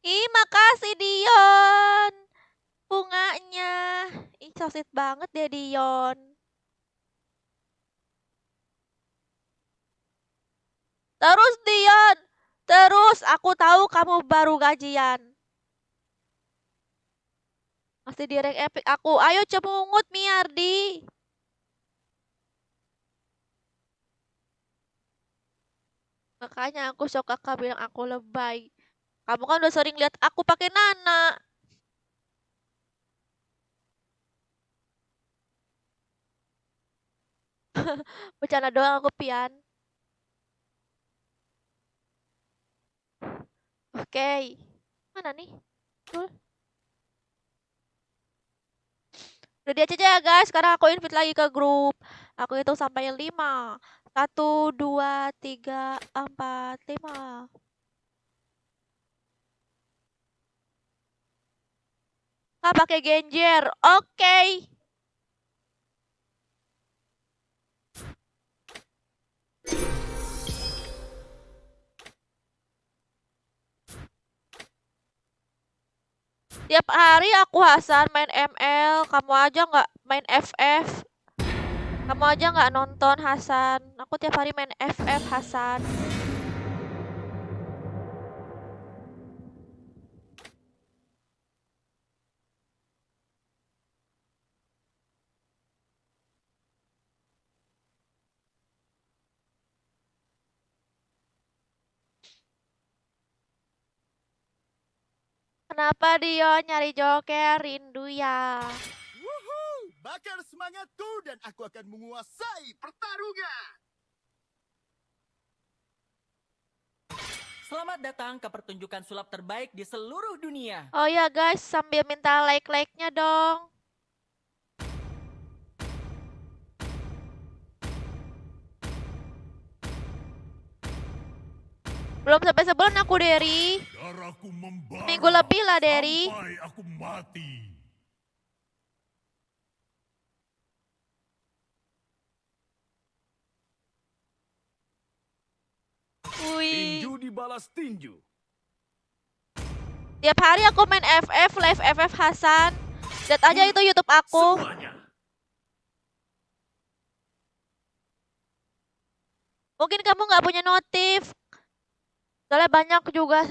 Ih, makasih Dion. Bunganya. Ih, so sweet banget deh Dion. Terus Dion. Terus aku tahu kamu baru gajian. Masih di rank epic aku. Ayo cemungut Miardi. Makanya aku shock kakak bilang aku lebay. Kamu kan udah sering lihat aku pakai Nana. Bercanda doang aku Pian. Oke. Mana nih? Tuh. Udah di aja ya guys. Sekarang aku invite lagi ke grup. Aku hitung sampai 5. 1, 2, 3, 4, 5. Kak pakai Genjer. Oke. Tiap hari aku Hasan main ML, kamu aja nggak main FF. Kamu aja nggak nonton Hasan. Aku tiap hari main FF Hasan. Kenapa Dio nyari joker rindu ya? Woohoo! Bakar semangatku dan aku akan menguasai pertarungan. Selamat datang ke pertunjukan sulap terbaik di seluruh dunia. Oh ya guys, sambil minta like-like-nya dong. Belum sampai sebulan aku Derry. Darahku membara Minggu lebih lah Derry. sampai aku mati. Wih. Tinju dibalas tinju. Tiap hari aku main FF, live FF Hasan. Lihat aja itu YouTube aku. Semuanya. Mungkin kamu nggak punya notif. Soalnya banyak juga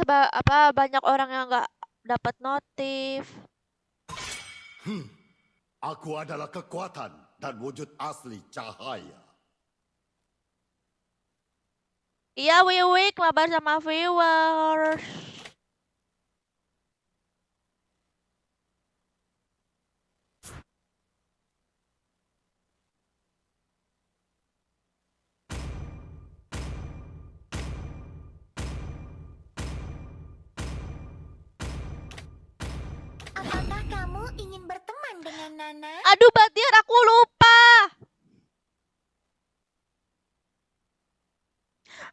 banyak orang yang nggak dapat notif. Aku adalah kekuatan dan wujud asli cahaya. Iya, Wiwi, kabar sama viewers. Apakah kamu ingin berteman dengan Nana? Aduh, Batiar, aku lupa.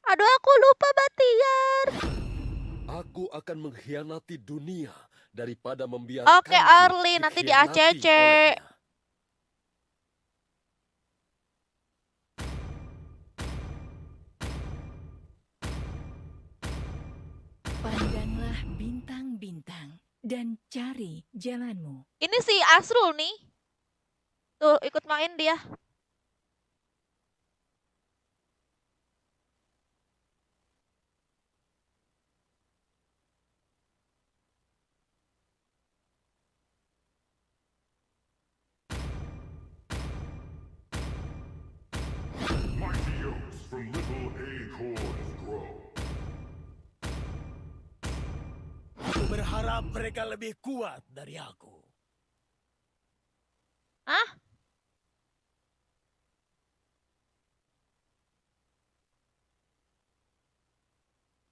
Aduh, aku lupa, Batiar. Aku akan mengkhianati dunia daripada membiarkan. Oke, Arli, nanti di ACC. Pandanglah bintang-bintang dan cari jalanmu. Ini si Asrul nih. Tuh, ikut main dia. Aku berharap mereka lebih kuat dari aku. Hah?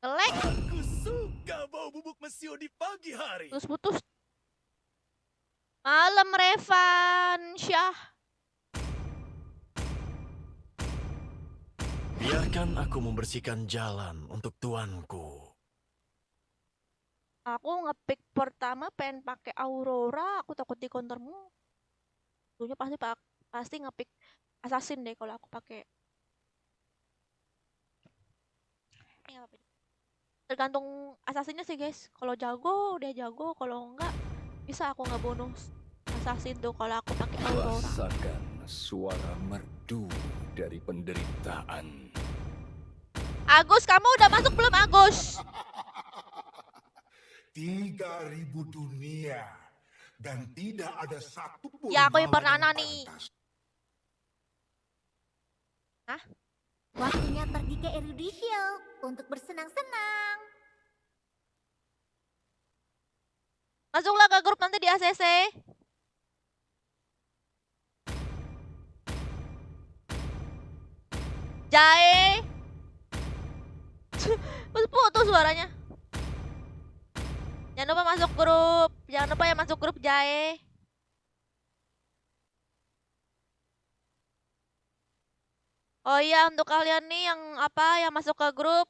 Gelek. Aku suka bau bubuk mesio di pagi hari. Putus-putus. Malam Revansyah. Biarkan aku membersihkan jalan untuk tuanku. Aku ngepick pertama pengen pakai Aurora, aku takut di countermu. Dulunya pasti ngepick Assassin deh kalau aku pakai. Nggak apa-apa. Tergantung Assassinnya sih guys. Kalau jago udah jago, kalau enggak bisa aku ngebunuh Assassin tuh kalau aku pakai Aurora. Rasakan suara merdu dari penderitaan. Agus, kamu udah masuk belum Agus? 3.000 dunia dan tidak ada satupun Ya, aku yang malam pernah yang nih. pantas. Hah? Waktunya pergi ke Eruditio untuk bersenang-senang. Masuklah ke grup nanti di ACC. Jae. Putus suaranya. Jangan lupa masuk grup. Jangan lupa ya masuk grup Jae. Oh iya, untuk kalian nih yang yang masuk ke grup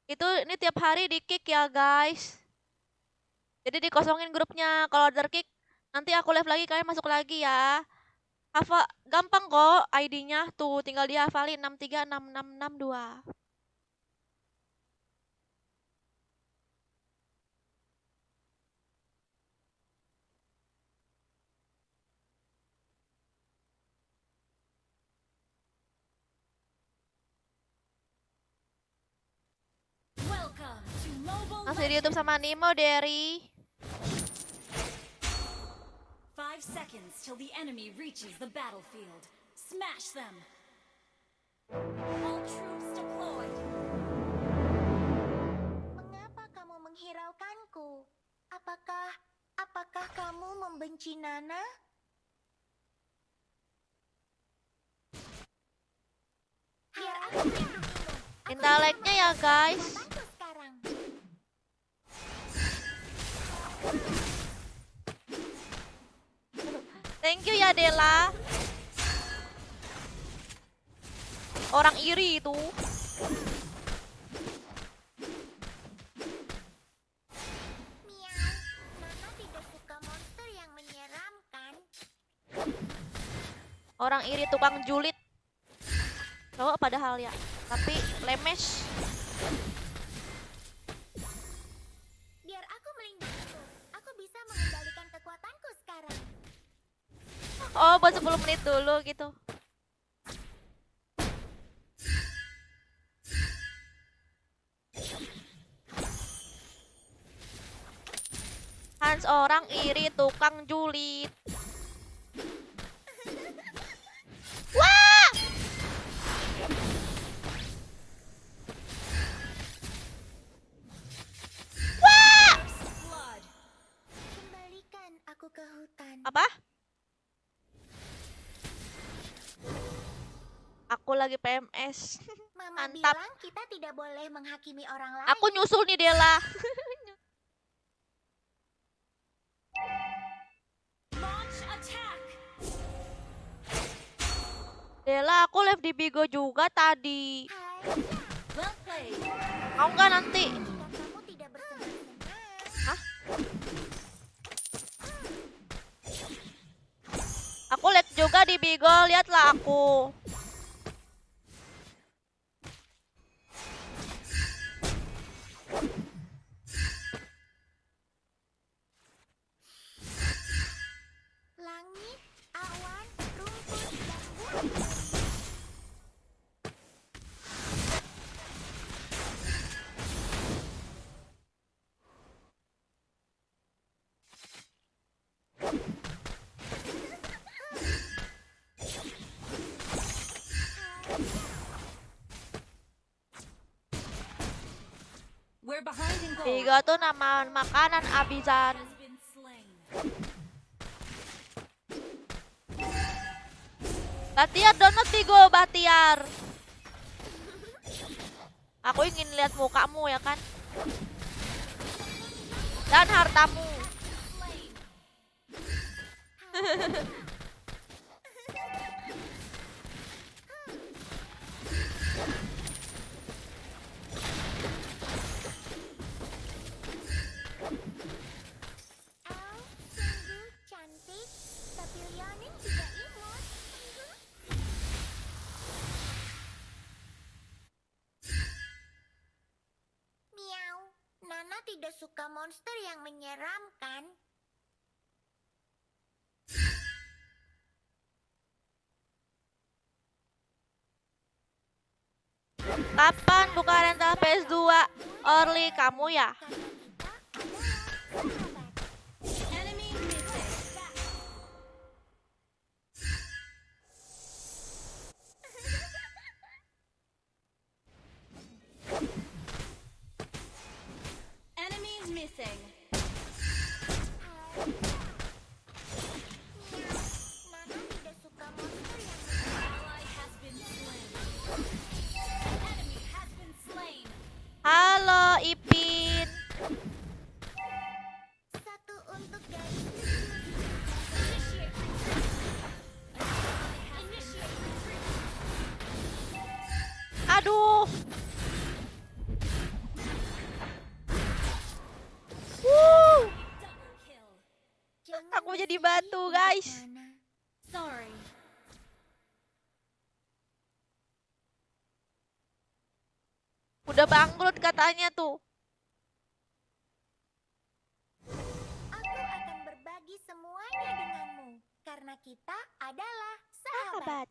itu ini tiap hari di kick ya guys. Jadi dikosongin grupnya. Kalau ada kick nanti aku live lagi, kalian masuk lagi ya. Gampang kok ID-nya tuh, tinggal dihafalin 636662. Welcome to Mobile Masih di YouTube Legends. sama Nimo Derry. 5 seconds till the enemy reaches the battlefield. Smash them. All troops deployed. Mengapa kamu menghiraukanku? Apakah kamu membenci Nana? Biar aku melindungimu. Minta like-nya ya guys. Bantu sekarang. Thank you ya Dela. Orang iri itu. Miau. Nana tidak suka monster yang menyeramkan. Orang iri tukang julid. Cowok padahal ya, tapi lemes. Biar aku melindungimu. Aku bisa mengendalikan kekuatanku sekarang. Oh, buat 10 menit dulu gitu. Hans orang iri tukang julid. Wah! Wah! Blood. Kembalikan aku ke hutan. Apa? Aku lagi PMS. Mama Mantap. bilang kita tidak boleh menghakimi orang lain. Aku nyusul nih Dela. Launch attack. Dela, aku live di Bigo juga tadi. Hai, Well played. Mau nggak nanti? jika kamu tidak bersenang-senang. Hah? Aku lihat juga di Bigo, lihatlah aku. Langit, awan, rumput, dan bumi. Tiga tuh nama makanan abisan. has been slain. Batiar download Tigo, Batiar. Aku ingin lihat mukamu ya kan. Dan hartamu. Oh, sungguh cantik. Tapi Leonin juga imut. Miau. Nana tidak suka monster yang menyeramkan. Kapan buka rental PS2? Orly, kamu ya? Enemy missing. Enemy missing. Nana tidak suka monster yang Ally has been slain. Enemy has been slain. Halo, Ipin. satu untuk garis. Initiate retreat. Initiate retreat. Aduh. Wuh. Double kill. Jangan Aku jadi bersedih batu, untuk guys. Nana. Sorry. Udah bangkrut katanya tuh. Aku akan berbagi semuanya denganmu. Karena kita adalah sahabat. Sahabat.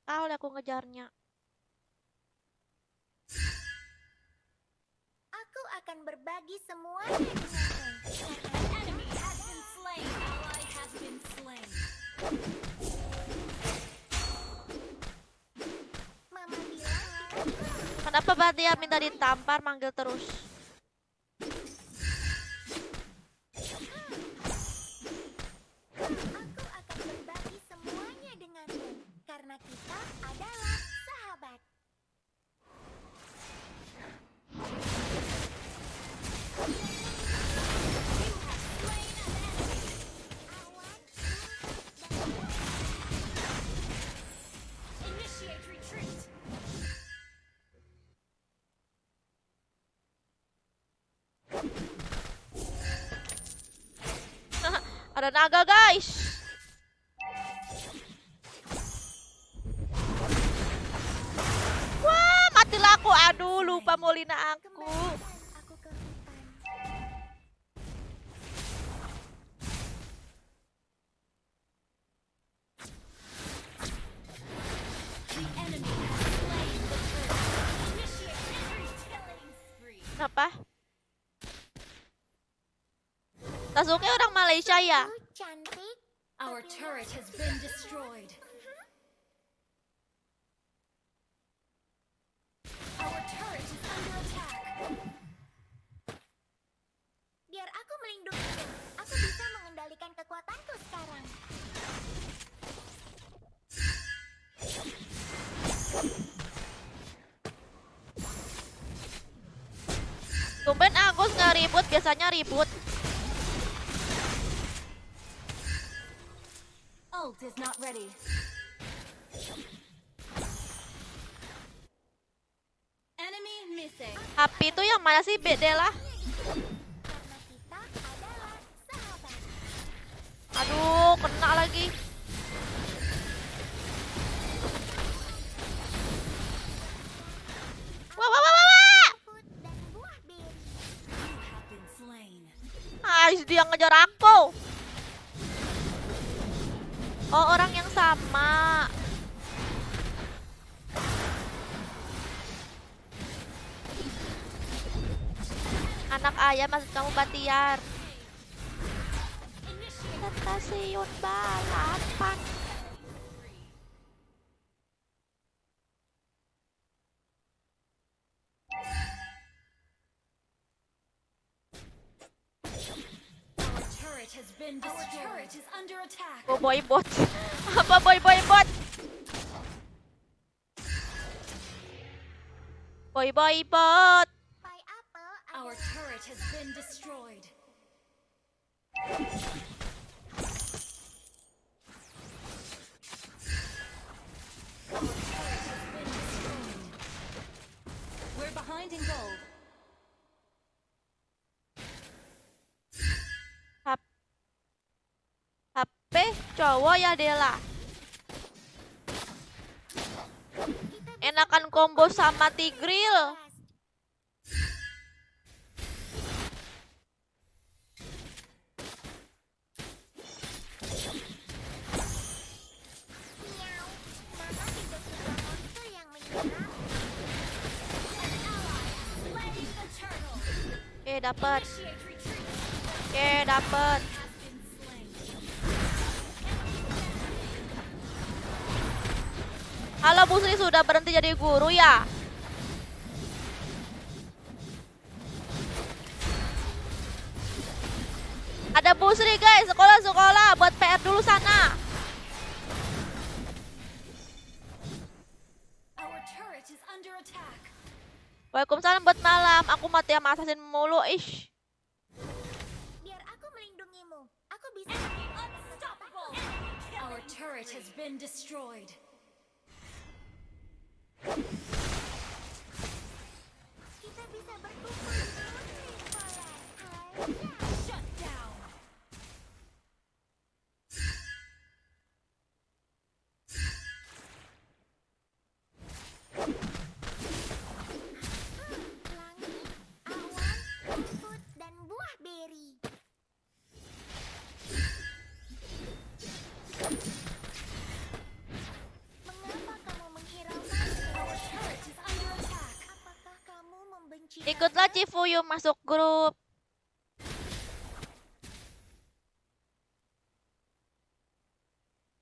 Tahu lah aku ngejarnya. Aku akan berbagi semuanya denganmu. Enemy has been slain. Ally has been slain. Mama bilang kita Kenapa Batiar minta ditampar manggil terus? Aku akan berbagi semuanya denganmu. Karena kita adalah sahabat. Initiate retreat. Ada naga, guys. Wah, matilah aku. Aduh, lupa Molina aku. Kembalikan aku ke hutan. Enemy has slain the turret. Initiate retreat. Killing spree. Kenapa? Sasuke orang Malaysia ya? Cantik. Our turret has been destroyed. Our turret is under attack. Biar aku melindungimu. Aku bisa mengendalikan kekuatanku sekarang. Tumben Agus nggak ribut, biasanya ribut. Ult is not ready. Enemy missing. Api itu yang mana sih, Bedela? Karena kita adalah sahabat. Aduh, kena lagi. Wah, wah, wah, wah, wah. Rumput dan buah bir. You have been slain. Dia ngejar aku. Oh, orang yang sama. Anak ayam maksud kamu Batiar. Stasiun balapan. Our turret has been destroyed. Our turret is under attack. Boy bot. Apa boy bot? Boy bot. Pineapple Our turret has been destroyed. Our turret has been destroyed. We're behind in gold. HP cowok ya Dela. Enakan combo sama Tigreal. Miau. Mama tidak suka monster yang menyerang. Slaying the turtle. Oke, dapat. Initiate retreat. Oke, dapat. Has been slain. Halo Bu Sri, sudah berhenti jadi guru ya? Ada Bu Sri guys, sekolah buat PR dulu sana. Our turret is under attack. Waalaikumsalam buat malam. Aku mati sama assassin mulu, ish. Biar aku melindungimu. Aku bisa. Unstoppable. Our turret has been destroyed. Kita bisa berkumpul di sekolah. Shut down. Langit, awan, rumput, dan buah beri. Mengapa kamu menghiraukan? Our turret is under attack. Apakah kamu membenci Ikutlah naga? Cifuyu masuk grup.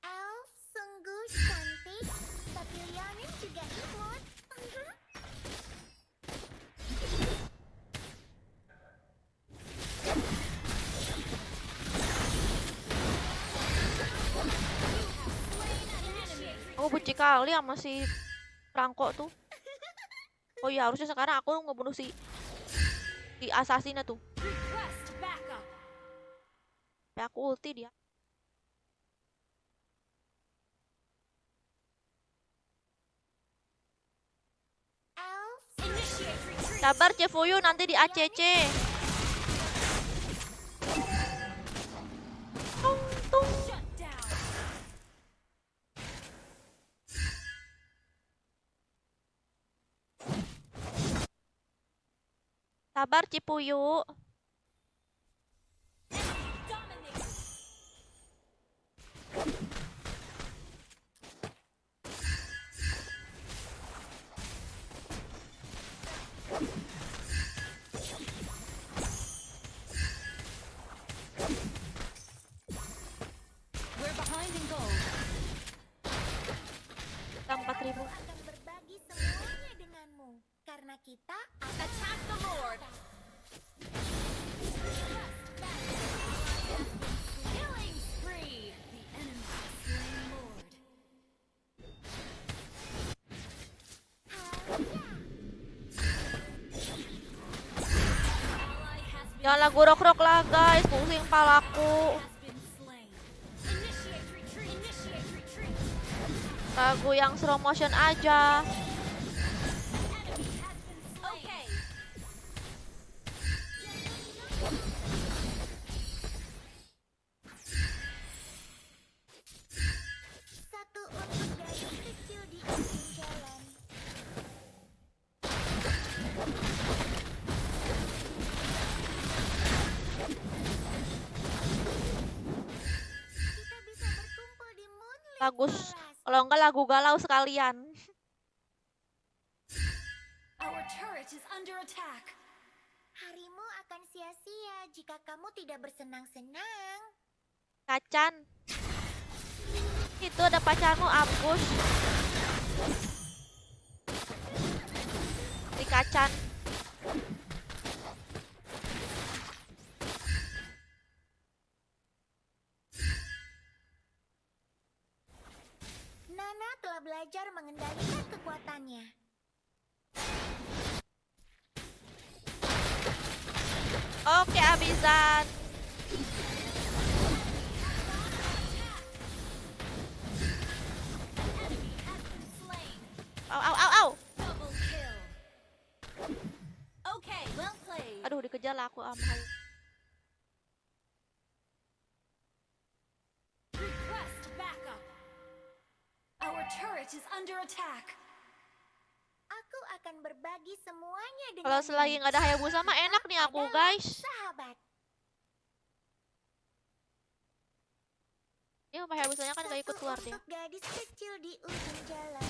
Elf sungguh cantik, tapi Lionel juga imut. Aku benci kali sama si Prangko tuh. Oh iya, harusnya sekarang aku ngebunuh si assassinnya tuh. Request backup. Ya aku ulti dia. Elf Initiate retreat. Sabar Cifuyu, nanti di ACC. Tung tung. Shut down. Sabar Cipuyu. Dominate. We're behind in gold. Kita 4.000. akan berbagi semuanya denganmu. Karena kita Attack the Lord. Killing spree. The enemy has slain Lord. Ally has been Jangan lagu rock lah guys, pusing palaku. been slain. Initiate retreat. Initiate retreat. Lagu yang slow motion aja. Enemy has been slain. Okay. satu untuk gadis kecil di ujung jalan. Kita bisa berkumpul di Moonlit Bagus. Forest. Kalau enggak lagu galau sekalian. Our turret is under attack. Harimu akan sia-sia jika kamu tidak bersenang-senang. Kacan. Itu ada pacarmu, Apus. Di Kacan. Nana telah belajar mengendalikan kekuatannya. Oke, Abizan. Au, au, au, au. Double kill. Okay, well played. Aduh, dikejar lah aku sama Hayu. Request backup. Our turret is under attack. Aku akan berbagi semuanya dengan Kalau selagi nggak ada Hayabusa mah enak nih aku, guys. sahabat. Ini sama Hayabusanya kan nggak ikut keluar Satu dia. untuk gadis kecil di ujung jalan.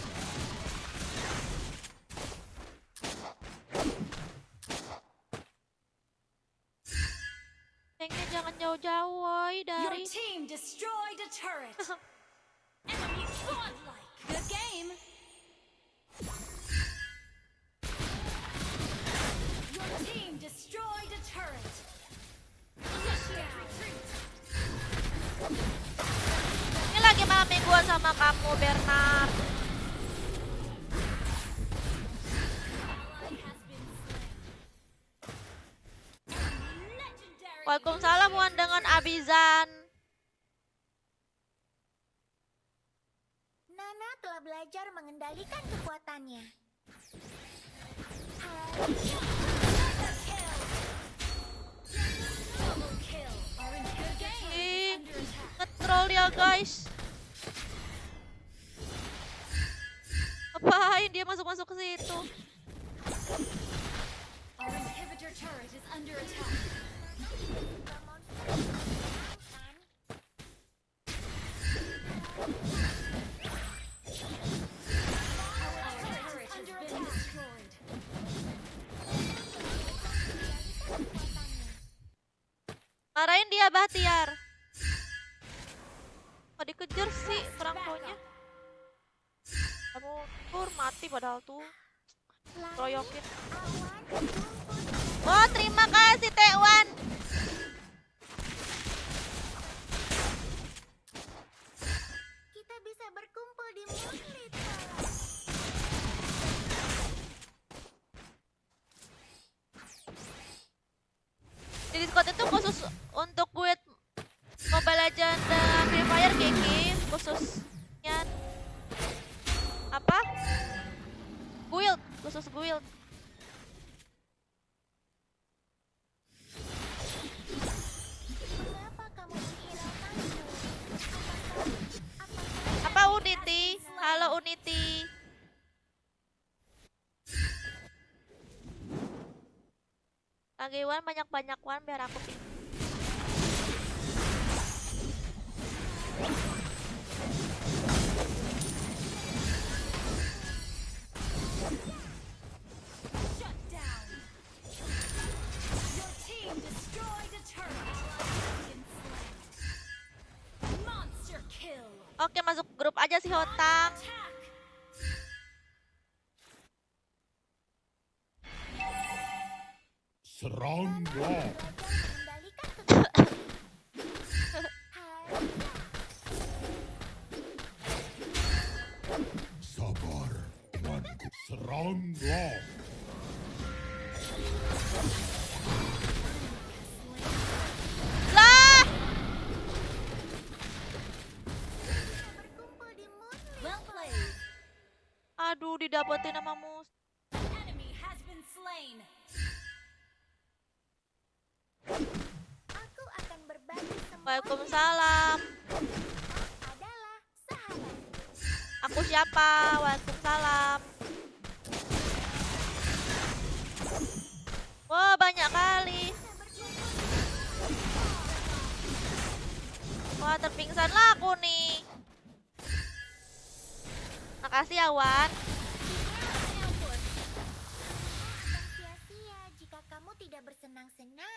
Tanknya jangan jauh-jauh, woy, Your dari. team destroyed a turret. Enemy godlike. Good game. Your team destroyed a turret. Initiate retreat. Ini lagi mami gua sama kamu, Bernard. Ally has been slain. Enemy legendary. Waalaikumsalam, Wan, dengan Abizan. Nana telah belajar mengendalikan kekuatannya. Double kill. Our inhibitor turret Ih, is under attack. nge-troll dia, guys. Ngapain dia masuk-masuk ke situ? Our inhibitor turret is under attack. Our turret has been destroyed. Marahin dia, Bahtiar. Kok dikejar sih perangkonya? Kamu tur mati padahal tuh. Royokin. Oh, terima kasih, Tewan. Kita bisa berkumpul di Moonlit. Di Discord itu khusus untuk guild Mobile Legends dan Free Fire, Kiki. Khususnya apa? Guild, khusus guild. Mengapa kamu menghiraukanku? Apa Unity? Halo Unity. Lagi Wan banyak-banyak Wan biar aku pilih. Shut down. Your team destroyed a turret. Monster kill. Oke, masuk grup aja si Hotang. Attack. Seranglah. Mengendalikan kekuatan. Sabar, temanku. Seranglah. Lah, Berkumpul di Moonlit. Well played. aduh didapetin sama mus. Enemy has been slain. Aku akan berbagi semuanya. Waalaikumsalam. Adalah sahabat. Aku siapa? Waalaikumsalam. Wah, banyak kali. Wah, terpingsan lah aku nih. Makasih ya, Wan. Akan sia-sia jika kamu tidak bersenang-senang.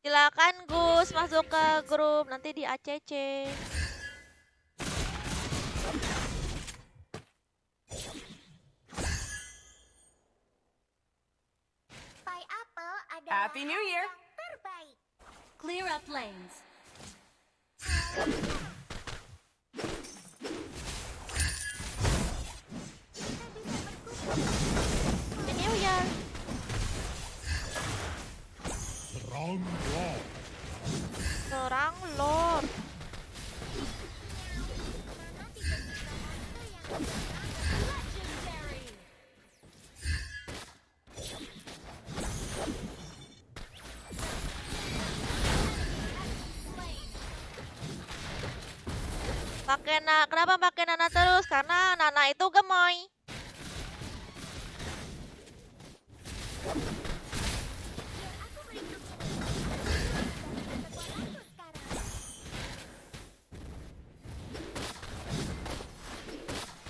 Silakan Gus masuk ke grup nanti di ACC. Pineapple adalah Happy New Year. yang terbaik. Clear up lanes. Happy New Year. Serang Lord. Legendary. Kenapa pakai Nana terus? Karena Nana itu gemoy.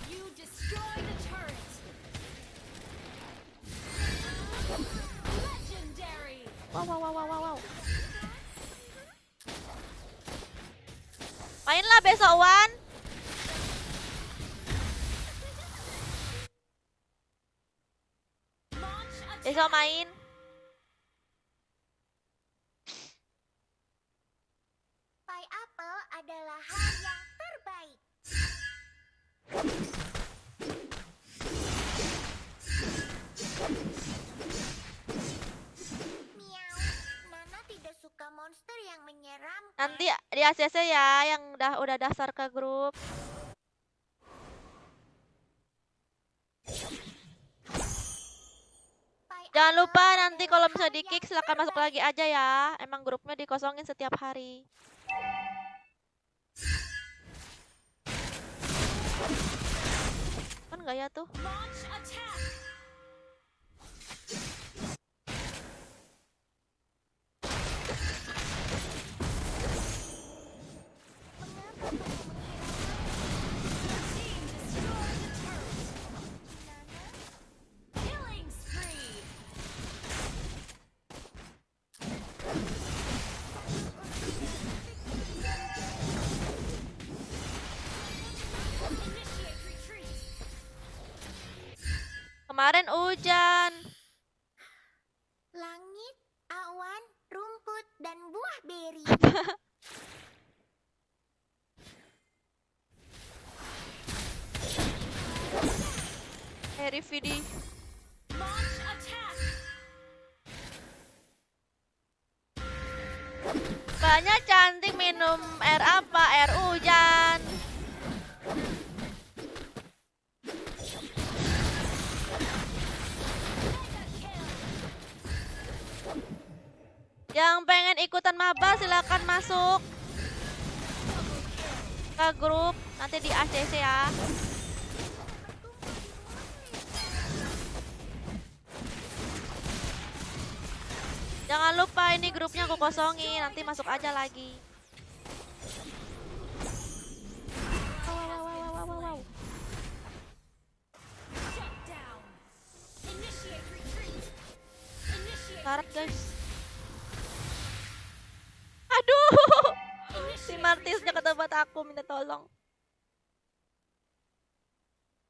You destroy the turret. Legendary. Wow. Mainlah besok Wan. Launch attack. Besok main. Pineapple adalah hal yang terbaik. Miau. Nana tidak suka monster yang menyeramkan. Nanti di ACC ya yang udah daftar ke grup. Jangan lupa nanti kalau misalnya di kick silahkan masuk lagi aja ya. Emang grupnya dikosongin setiap hari. Kan nggak ya tuh? Launch attack. Team destroy the turret. Killing spree. Initiate retreat. Kemarin hujan. Langit, awan, rumput, dan buah beri. Harry Vidi. Launch attack. Banyak cantik minum air apa? Air hujan. Mega kill. Yang pengen ikutan maba silakan masuk ke grup nanti di ACC ya. Jangan lupa ini grupnya aku kosongin, nanti masuk aja lagi. Wow. Shut down. Initiate retreat. Initiate Syarat guys. retreat. Aduh, si Initiate Martisnya retreat. ketebak aku, minta tolong.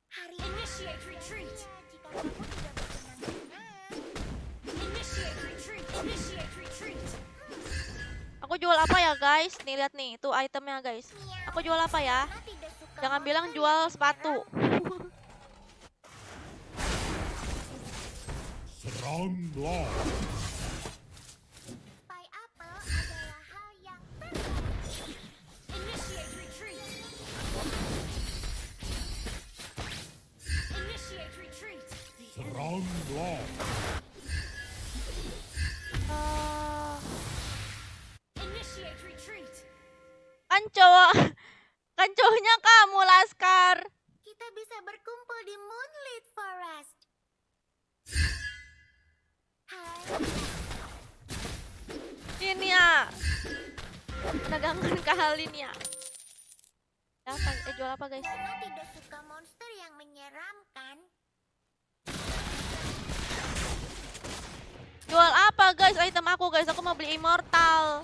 Hari Initiate retreat. jika kamu tidak bersenang-senang. Initiate retreat. Initiate retreat. Aku jual apa ya guys? Nih lihat nih, itu itemnya guys. Aku jual apa ya? Nana tidak suka Jangan bilang monster jual yang sepatu. menyeramkan. Pineapple adalah hal yang terbaik. Initiate retreat. Initiate retreat. The enemy. Initiate retreat. Kan cowoknya kamu Laskar. Kita bisa berkumpul di Moonlit Forest. Hai, Ini ya. Pedagangan kali ini ya. Jual apa guys? Nana tidak suka monster yang menyeramkan. Jual apa guys? Item aku guys, aku mau beli immortal.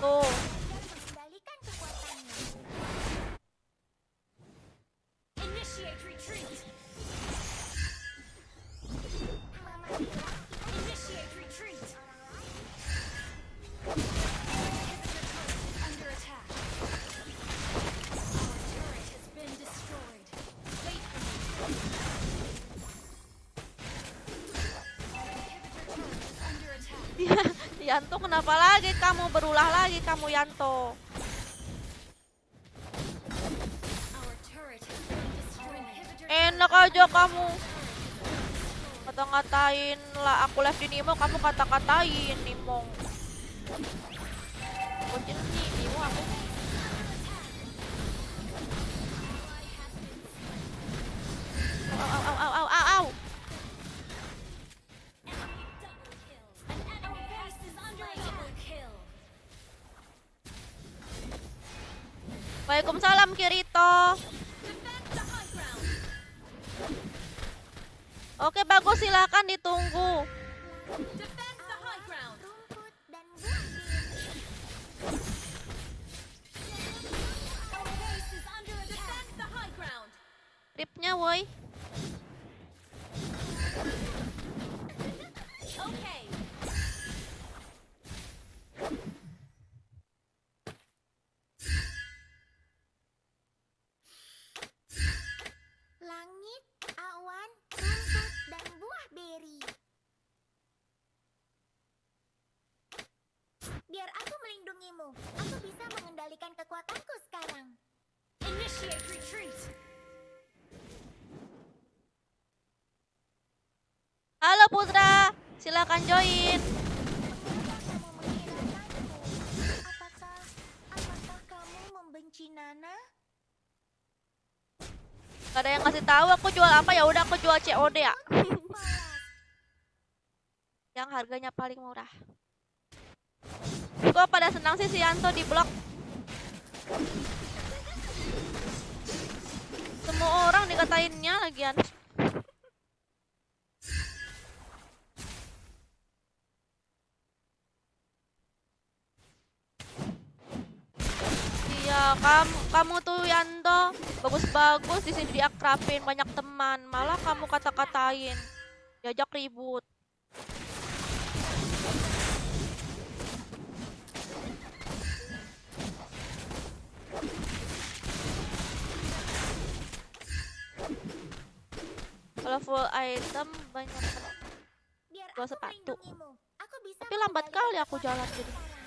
Tuh. Mengendalikan kekuatannya. Initiate retreat. Mama bilang Initiate retreat. Under attack. Our turret has been destroyed. Wait for me. Inhibitor turret is under attack. Yanto, kenapa lagi kamu berulah lagi kamu Yanto? Our turret has been destroyed. Inhibitor Enak aja kamu. Kata-ngatain lah aku live di Nimo, kamu kata-katain Nimong. Kucing nih Nimo aku. Au au au au au au. enemy double kill. An enemy base is under double kill. Waalaikumsalam Kirito. Defend the high ground. Oke bagus, silakan ditunggu. Defend the high ground. rumput dan buah beri. Our base is under attack. Defend the high ground. Ripnya woi. Okay. Langit, awan, rumput, dan buah beri. Biar aku melindungimu. Aku bisa mengendalikan kekuatanku sekarang. Initiate retreat. Halo Putra, silakan join. Mengapa kamu menghinakanku? Apakah kamu membenci Nana? Gak ada yang ngasih tahu aku jual apa, ya udah aku jual COD ya. Polas. Yang harganya paling murah. Kok pada senang sih si Yanto di blok? Semua orang dikatainnya lagian. Iya, kamu tuh Yanto bagus-bagus di sini diakrabin banyak teman, malah kamu kata-katain, diajak ribut. Kalau full item banyak, Biar Gua aku sepatu. melindungimu. Aku bisa tapi lambat mengendalikan kali aku jalan kekuatanku jadi. sekarang.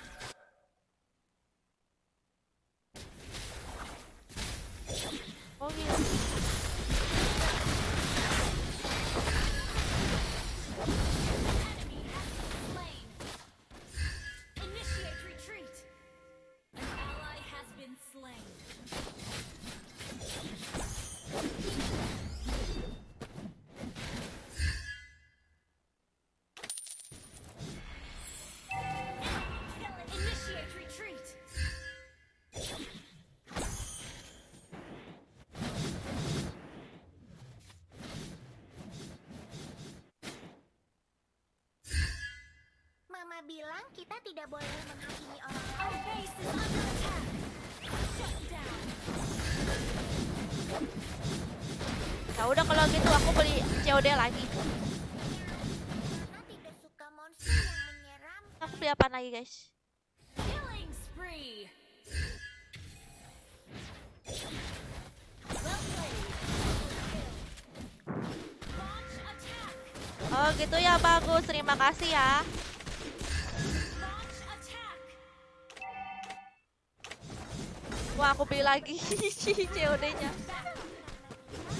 Oh iya. Enemy has been slain. Initiate retreat. An ally has been slain. Initiate retreat. Mama bilang kita tidak boleh menghakimi orang Our lain. base is under attack. Shut down. Ya udah kalau gitu aku beli COD lagi. Nana tidak suka monster yang menyeramkan. Aku beli apa lagi guys? Killing spree. Well played. Launch attack. Oh gitu ya, bagus, terima kasih ya. Launch attack. Wah aku beli lagi COD-nya.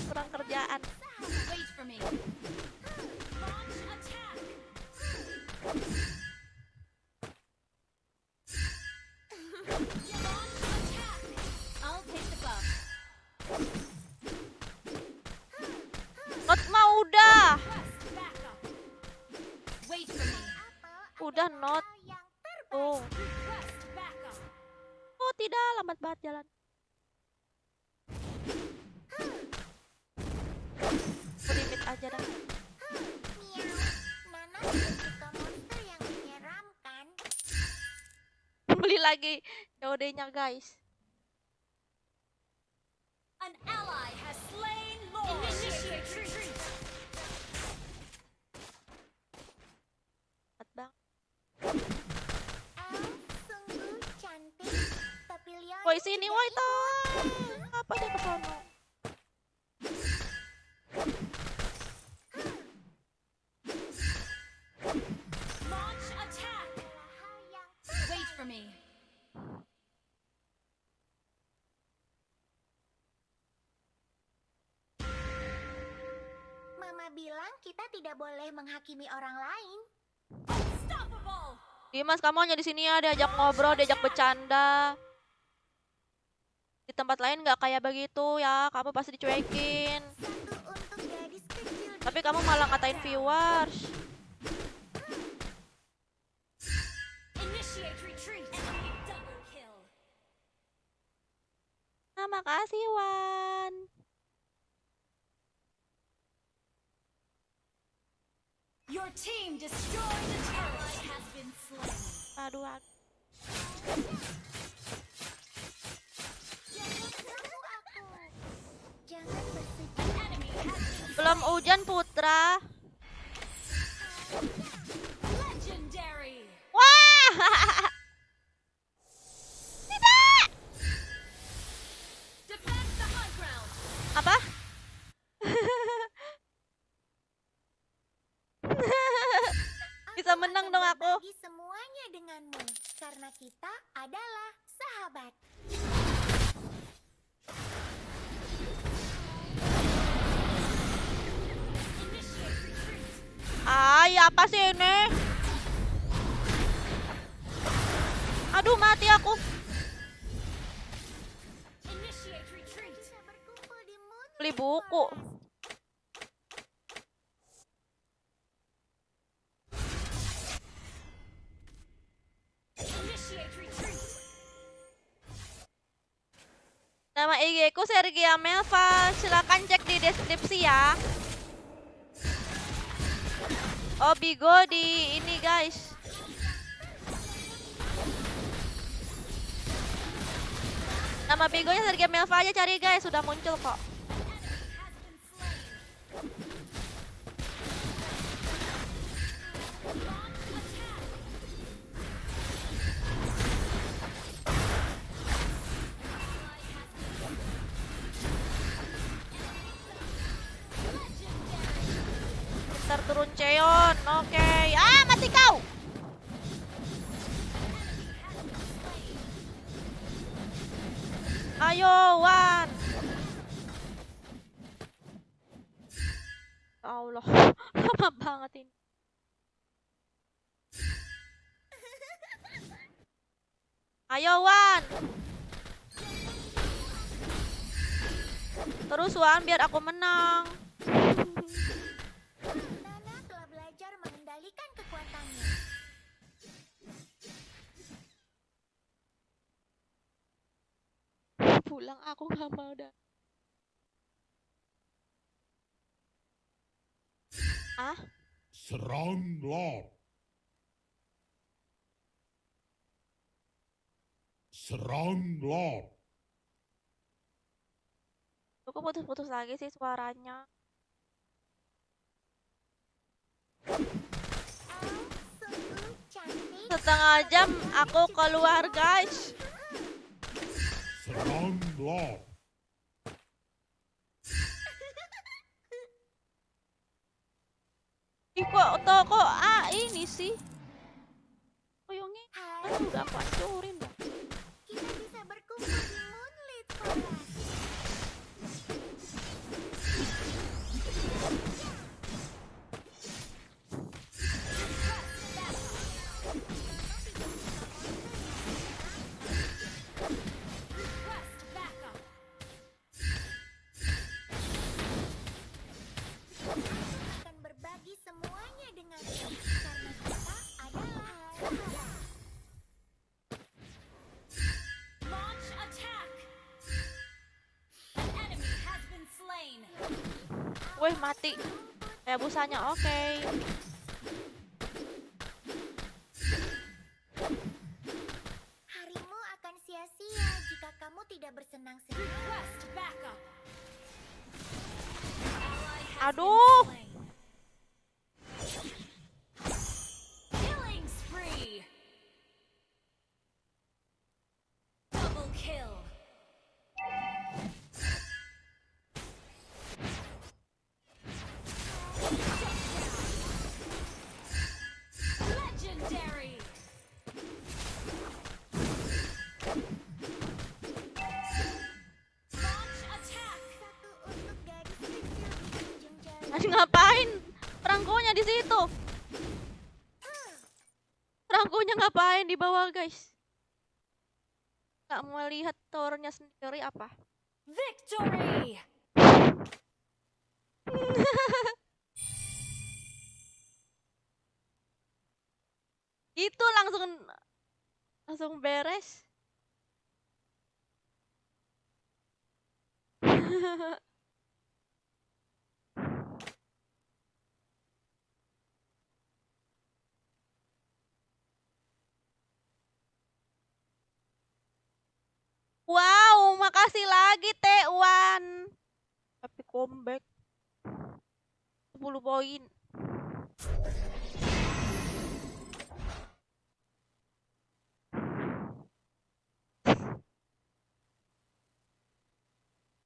Kurang kerjaan. Wait for me. Launch attack. Launch attack. I'll take the buff. Not mau udah. Request backup. Wait for me. Apel Udah adalah not. hal yang terbaik. Tuh. Request backup. Oh tidak, lambat banget jalan. Limit aja dah. Miau. Nana tidak suka monster yang lagi COD-nya guys. An ally has slain Lord. Initiate retreat. Cepet bang. Sungguh cantik. Tapi Leon Woi sini woi tolong. Apa dia ke sono? Launch attack. hal yang Wait for me. Mama bilang kita tidak boleh menghakimi orang lain. Unstoppable. Dimas kamu hanya di sini ya, diajak ngobrol, diajak bercanda. Di tempat lain nggak kayak begitu ya, kamu pasti dicuekin. Satu untuk gadis kecil. Tapi kamu malah ngatain viewers. Initiate retreat. Enemy double kill. Nah, makasih Wan. Your team destroyed a turret. Ally has been slain. Aduh, Jangan bersedih. An enemy has been belum hujan Putra. legendary. Wah. Tidak. Defend the high ground. Apa? Bisa menang dong aku. Berbagi semuanya denganmu karena kita adalah sahabat. Initiate retreat. Ay, apa sih ini? Aduh, mati aku. Initiate retreat. Bisa berkumpul di Moonlit Beli buku. Forest. Initiate retreat. Nama IG ku Sergia Melva. Silakan cek di deskripsi ya. Oh, Bigo di ini guys. Nama Bigonya Sergia Melva aja cari guys, sudah muncul kok. Ntar turun Cheon, oke. Ah, mati kau. Ayo, Wan. Ya Allah, lama banget ini. Ayo, Wan. Terus, Wan, biar aku menang. Nana telah belajar mengendalikan kekuatannya. Pulang, aku gak mau dah. Ah? Serang Lord. Serang Lord. Kok putus-putus lagi sih suaranya? Sungguh cantik. Setengah jam aku keluar guys. Serang Lord. Ih kok toko ini sih? Koyongnya Hai, kan udah aku hancurin dah. kita bisa berkumpul di Moonlit Forest. Request backup. Akan berbagi semuanya denganmu karena kita adalah sahabat. Launch attack. An enemy has been slain. Wih mati. Kayak busanya oke. Harimau Aduh. slain. Killing spree. Double kill. Legendary. Launch attack. Satu untuk gadis kecil di ujung jalan. Tadi ngapain? Perangkonya di situ. Perangkonya ngapain di bawah, guys? Nggak melihat towernya sendiri apa? Victory. Itu langsung beres. Wow, makasih lagi T1. Tapi comeback 10 poin.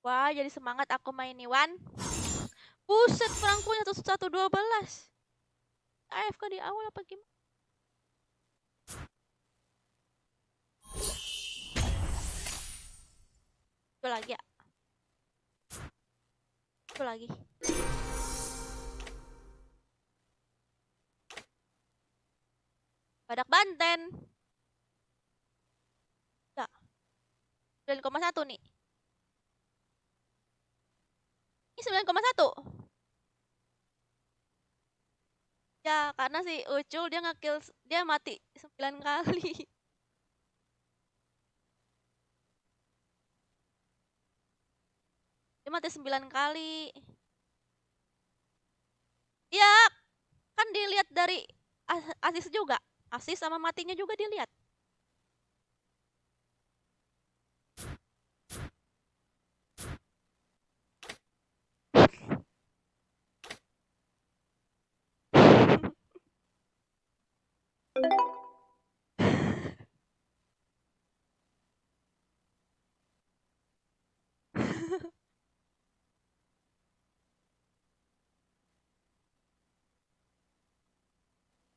Wah, jadi semangat aku main Iwan. Buset, perangkunya tuh 112. AFK di awal apa gimana? Coba lagi ya. Coba lagi. Badak Banten. Ya. 9,1 nih. Ini 9,1. Ya, karena si Ucul dia nge-kill, dia mati 9 kali. Dia mati 9 kali. Ya, kan dilihat dari asis juga. Asis sama matinya juga dilihat.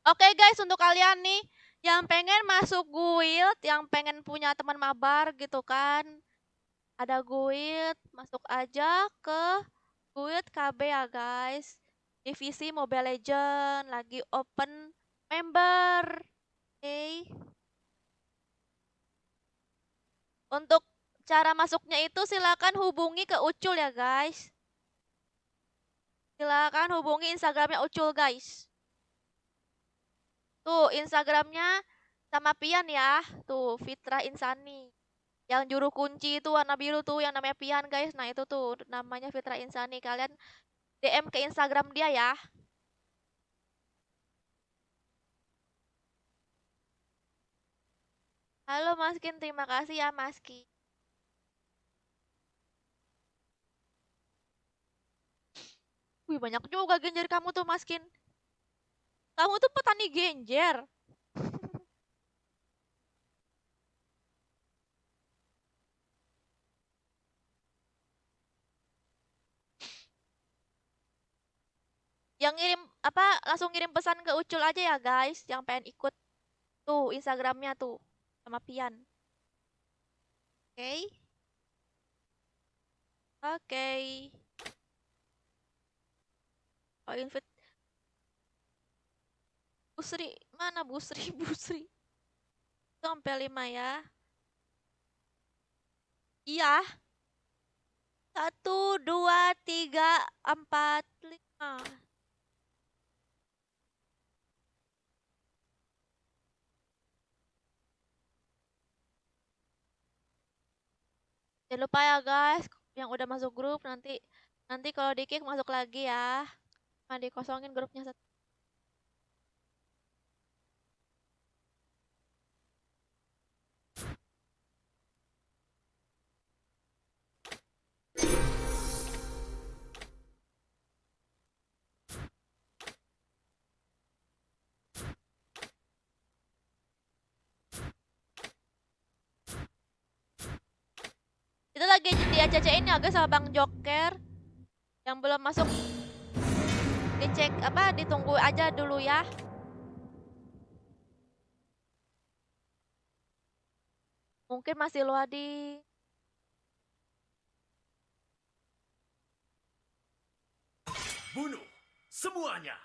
Oke guys, untuk kalian nih yang pengen masuk guild, yang pengen punya teman mabar gitu kan, ada guild, masuk aja ke guild KB ya guys. Divisi Mobile Legend lagi open member. Oke. Untuk cara masuknya itu silakan hubungi ke Ucul ya guys. Silakan hubungi Instagramnya Ucul guys. Tuh Instagramnya sama Pian ya. Tuh Fitra Insani. Yang juru kunci itu warna biru tuh yang namanya Pian guys. Nah itu tuh namanya Fitra Insani. Kalian DM ke Instagram dia ya. Halo Maskin, terima kasih ya Maski. Wih banyak juga genjer kamu tuh Maskin. Kamu tuh petani genjer. Yang ngirim apa langsung ngirim pesan ke Ucul aja ya guys, yang pengen ikut tuh Instagramnya tuh sama Pian. Oke. Oke. Oh invite Busri, mana Busri? Busri. Itu sampai 5 ya. Iya. 1, 2, 3, 4, 5. Jangan lupa ya guys, yang udah masuk grup nanti kalau di kick masuk lagi ya. Nah, dikosongin grupnya satu. lagi di ACC ini agak sama Bang Joker. Yang belum masuk dicek apa ditunggu aja dulu ya. Mungkin masih loading. Bunuh semuanya.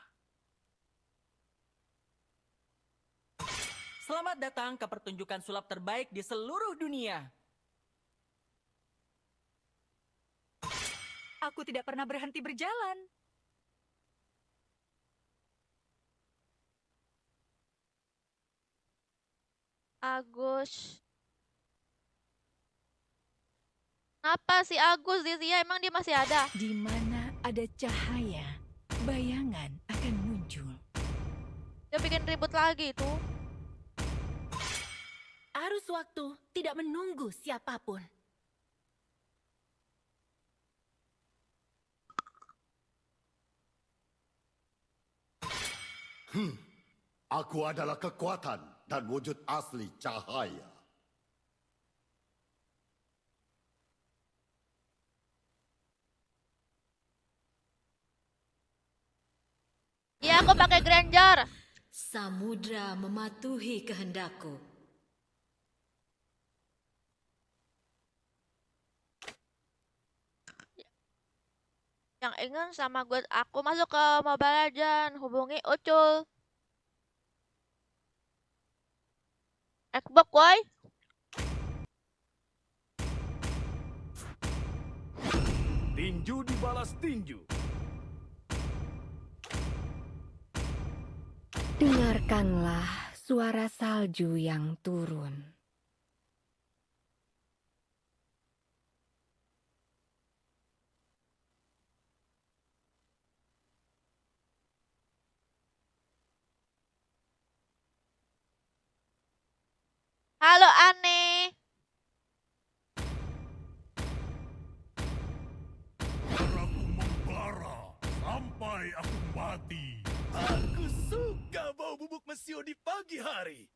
Selamat datang ke pertunjukan sulap terbaik di seluruh dunia. Aku tidak pernah berhenti berjalan. Agus. Apa sih Agus dia emang dia masih ada? Di mana ada cahaya, bayangan akan muncul. Dia bikin ribut lagi tuh. Arus waktu tidak menunggu siapapun. Aku adalah kekuatan dan wujud asli cahaya. Iya, aku pakai Granger. Samudra mematuhi kehendakku. Yang ingin sama gue, aku masuk ke Mobile Legends, hubungi Ucul. Xbox, woi. Tinju dibalas tinju. Dengarkanlah suara salju yang turun. Halo Ane. Darahku membara sampai aku mati. Aku suka bau bubuk mesio di pagi hari.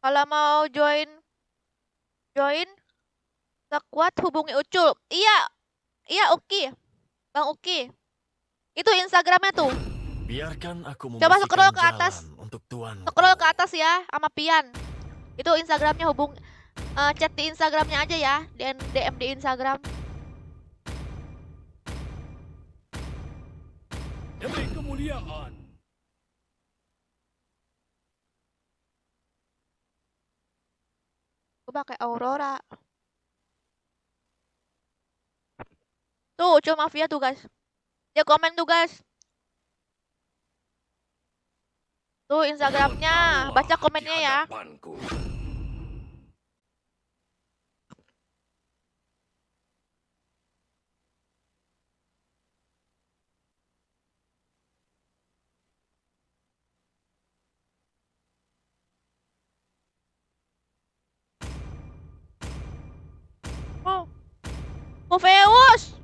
Kalau mau join sekuat hubungi Ucul. Iya Uki. Bang Uki. Itu Instagramnya tuh. Biarkan aku Coba scroll ke jalan atas. untuk Tuhan. Scroll ke atas ya sama Pian. Itu Instagramnya chat di Instagramnya aja ya. DM di Instagram. Demi kemuliaan. Gue pakai Aurora. Tuh, Ucul Mafia tuh guys. Dia komen tuh guys. Tuh Instagramnya, baca komennya ya. Hadapanku. Oh, Morpheus.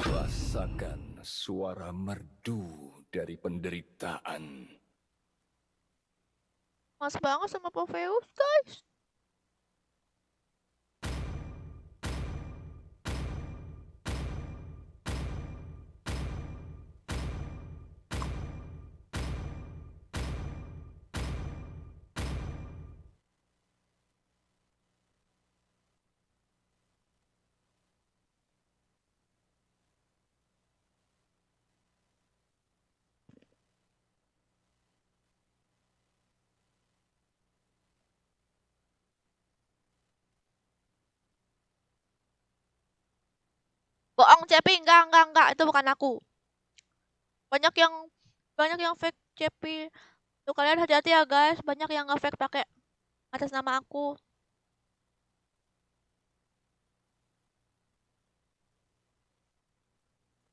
Rasakan suara merdu dari penderitaan. Mas banget sama Morpheus guys. Bohong Cepi, enggak, itu bukan aku. Banyak yang fake Cepi. Tuh kalian hati-hati ya guys, banyak yang nge-fake pakai atas nama aku.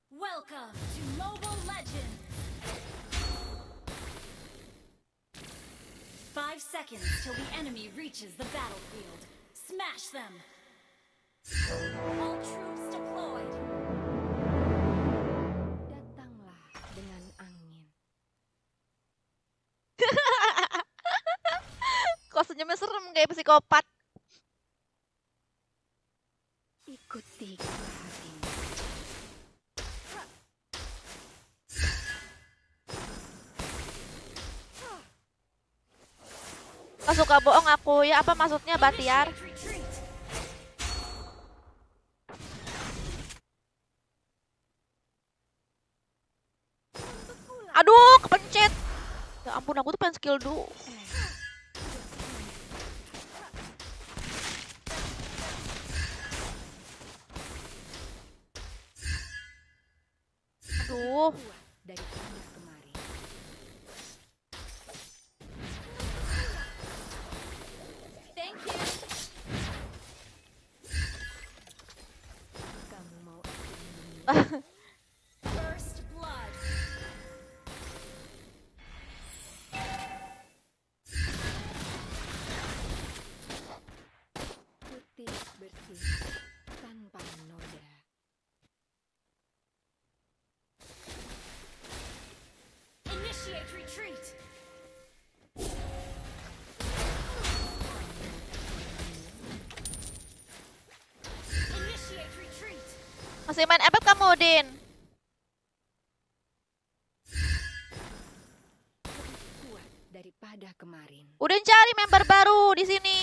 Welcome to Mobile Legends. 5 seconds till the enemy reaches the battlefield. Smash them. All troops deployed. Datanglah dengan angin. Kok senyumnya serem kayak kayak psikopat. Ikuti hatimu. Gak suka bohong aku ya, apa maksudnya Batiar? Aduh, kepencet. Ya ampun, aku tuh pengen skill dulu. Aduh. Dari kemarin. Thank you. Kamu mau First blood. Putih bersih tanpa noda. Initiate retreat. Initiate retreat. Masih main Epic kamu, Din? Kuat daripada kemarin. Udah cari member baru di sini.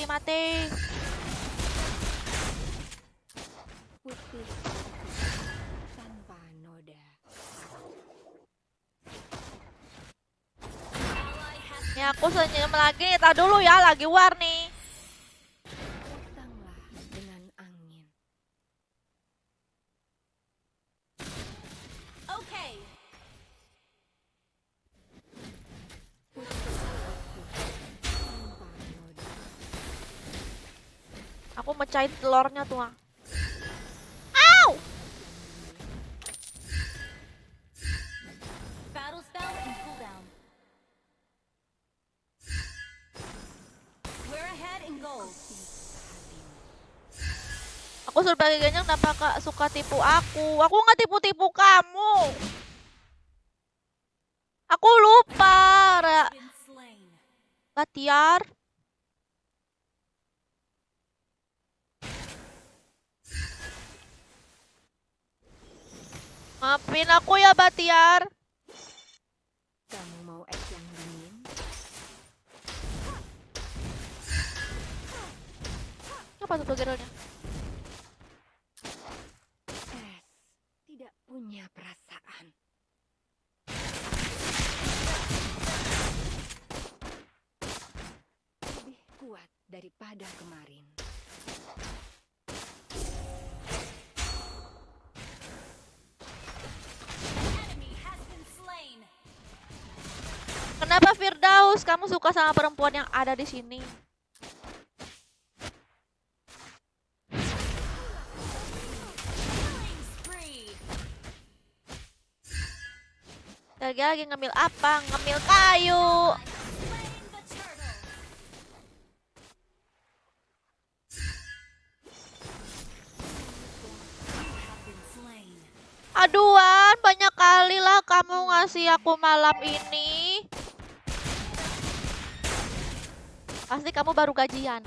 Mati. Putih tanpa noda. Ya aku senyum lagi. Tar dulu ya, lagi war nih. Datanglah dengan angin. Okay. Aku mecahin telurnya tuh. Au! Battle spell and cooldown. We're ahead in gold. Aku suruh bagi ganyang, kenapa Kak suka tipu aku? Aku nggak tipu-tipu kamu. Aku lupa. Been slain. Batiar. Maafin aku ya, Batiar. Kamu mau es yang dingin? Apa tuh geralnya? Es tidak punya perasaan. Lebih kuat daripada kemarin. Enemy has been slain. Kenapa Firdaus kamu suka sama perempuan yang ada di sini? Killing spree. Lagi ngemil apa? Ngemil kayu. Slain the turtle. You have been slain. Aduan, banyak kali lah kamu ngasih aku malam ini. Pasti kamu baru gajian.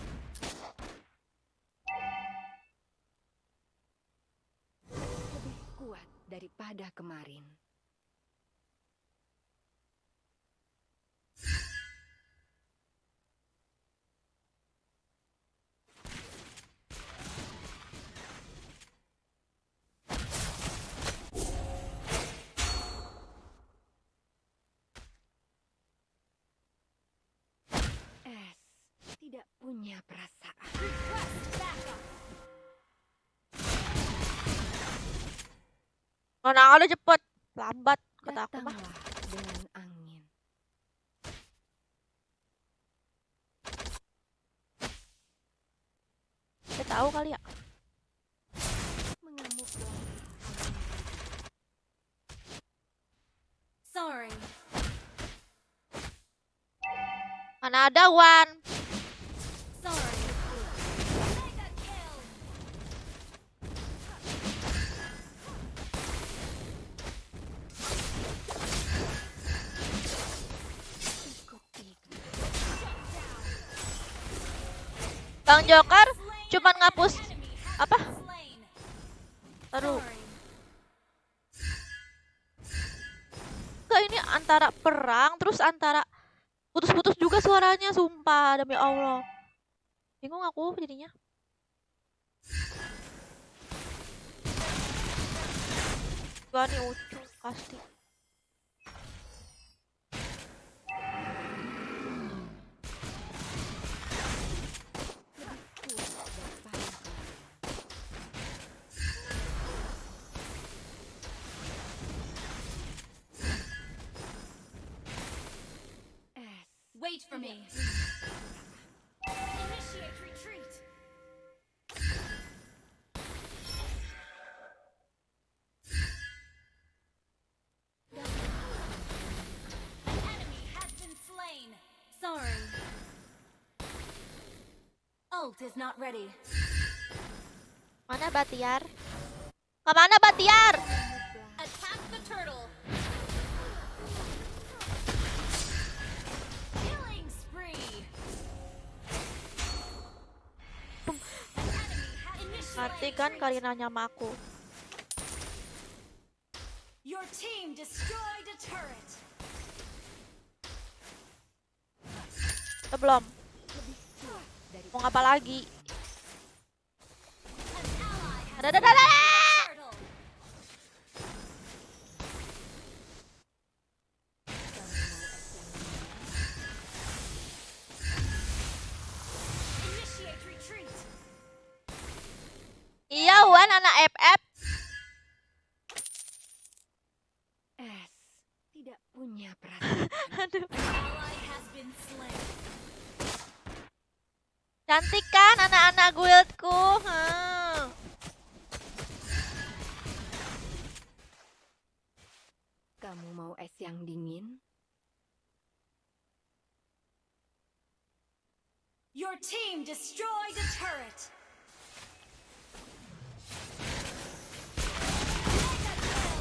Lebih kuat daripada kemarin. Es tidak punya perasaan. Request backup. Mana ada cepet, lambat kata aku mah. Datanglah dengan angin. Saya tahu kali ya. Mengamuklah. Sorry. Mana ada Wan. Sorry. Mega kill. Bang Joker cuman ngapus apa? Slain. Aduh, Sorry. enggak ini antara perang terus antara putus-putus juga suaranya, sumpah demi Allah. Bingung aku jadinya. Gak nih Ucu pasti. Wait for me. Initiate retreat. An enemy has been slain. Sorry. Ult is not ready. Mana Batiar? Kemana Batiar? Attack the turtle. Killing spree. An enemy has Mati initiated kan retreat. Karina sama aku. Your team destroyed a turret. Belum. Mau ngapa lagi? An ally has Ada. turtle. Initiate retreat. Iya Wan anak FF. Tidak punya perasaan. Aduh. Ally has been slain. Cantik kan anak-anak guildku? Hmm. Kamu mau es yang dingin? Your team destroyed a turret. Mega kill.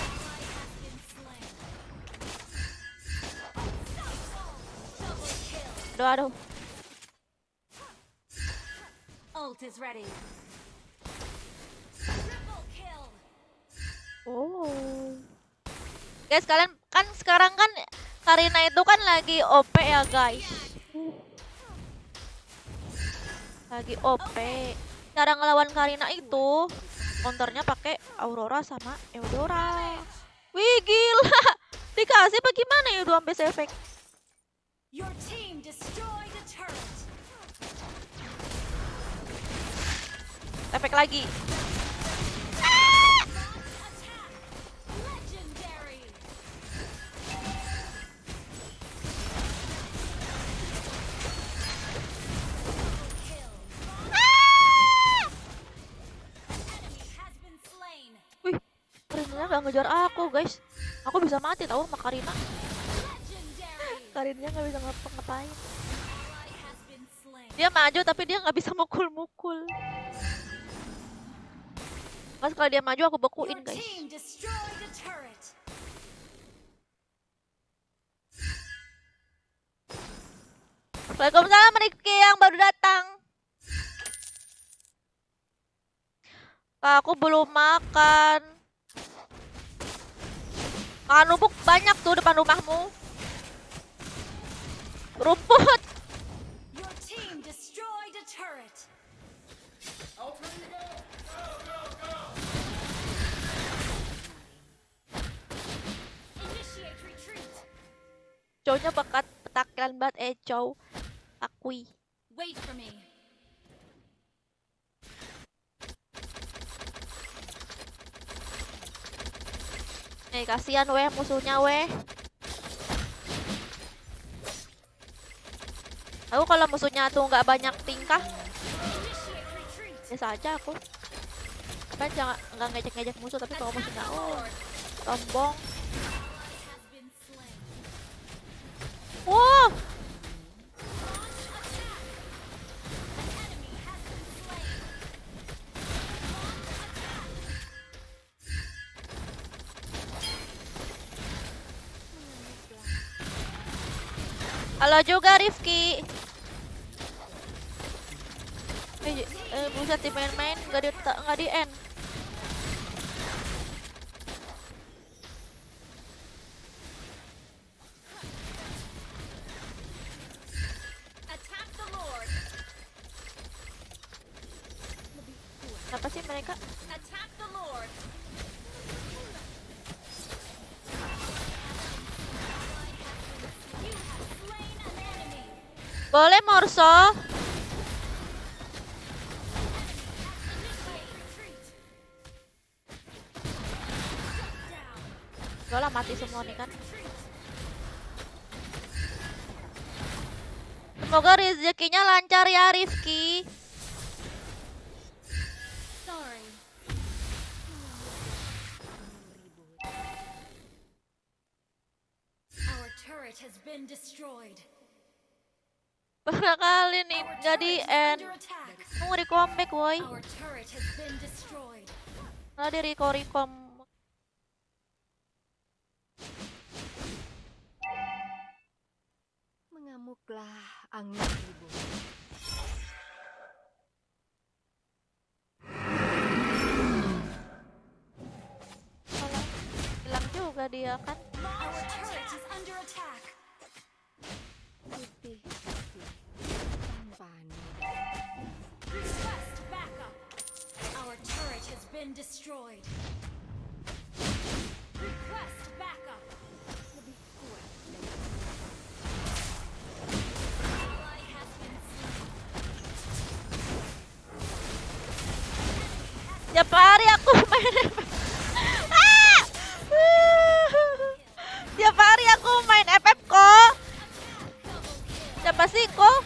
Ally has been slain. Double kill. Aduh. Ult is ready. Triple kill. Oh. Guys, kalian kan sekarang kan Karina itu kan lagi OP ya, guys. Lagi OP. Cara ngelawan Karina itu counternya pakai Aurora sama Eudora. Wih, gila. Dikasih apa gimana ya dua base efek? Your team destroyed a turret. Efek lagi. Attack. Legendary. Kill. Enemy has been slain. Wih, Karinanya nggak ngejar aku, guys. Aku bisa mati tahu sama Karina. Legendary. Karinanya nggak bisa ngapa-ngapain. Ally has been slain. Dia maju tapi dia nggak bisa mukul-mukul. Mas kalau dia maju aku Your bekuin, guys. team destroyed a turret. Waalaikumsalam Rifki yang baru datang. Kak, aku belum makan. Makan rumput banyak tuh depan rumahmu. Rumput. Your team destroyed a turret. Initiate retreat. Cownya bakat petakilan banget cow. Akui. Wait for me. Kasihan weh musuhnya weh. Aku kalau musuhnya tuh nggak banyak tingkah, Initiate retreat. biasa aja aku. Kan jangan nggak ngejek-ngejek musuh, tapi kalau musuhnya sombong. Ally has been slain. Wah, Attack. An enemy has been slain. Attack. Halo juga Rifki. Buset dimain-main nggak di end. Attack the Lord. Apa sih mereka? Attack the Lord. You have slain an enemy. Boleh Morso? Gak lah mati semua nih kan. Semoga rezekinya lancar ya Rifki. Sorry. Our turret has been destroyed. Berapa kali nih Our nggak di turret is end. under attack. Mau recomeback woi. Our turret has been destroyed. Malah di recom. Mengamuklah angin ribut. Malah hilang juga dia kan. Our turret is under attack. Request backup. Our turret has been destroyed. Request backup. Ally has been slain. Tiap hari aku main Ah! Tiap hari aku main FF kok. Siapa sih kok?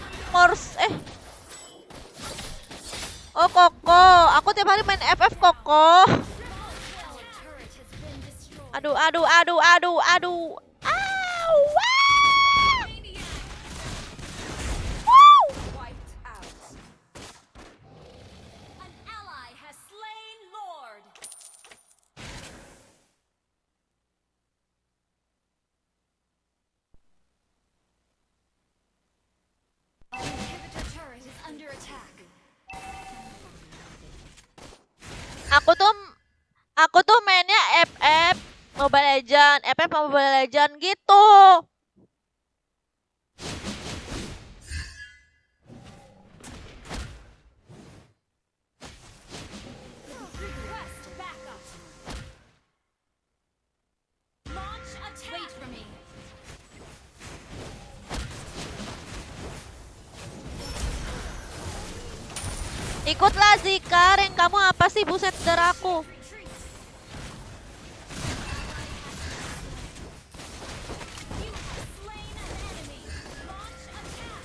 Oh Koko, aku tiap hari main FF Koko. Our turret has been destroyed. Aduh. Au! Wah! Wow! Wiped out. An ally has slain Lord. Our inhibitor turret is under attack. Aku tuh mainnya FF Mobile Legend gitu. Request backup. Launch attack. Wait for me. Ikutlah Zika, rank kamu apa sih buset daraku. Retreat. You have slain an enemy. Launch attack.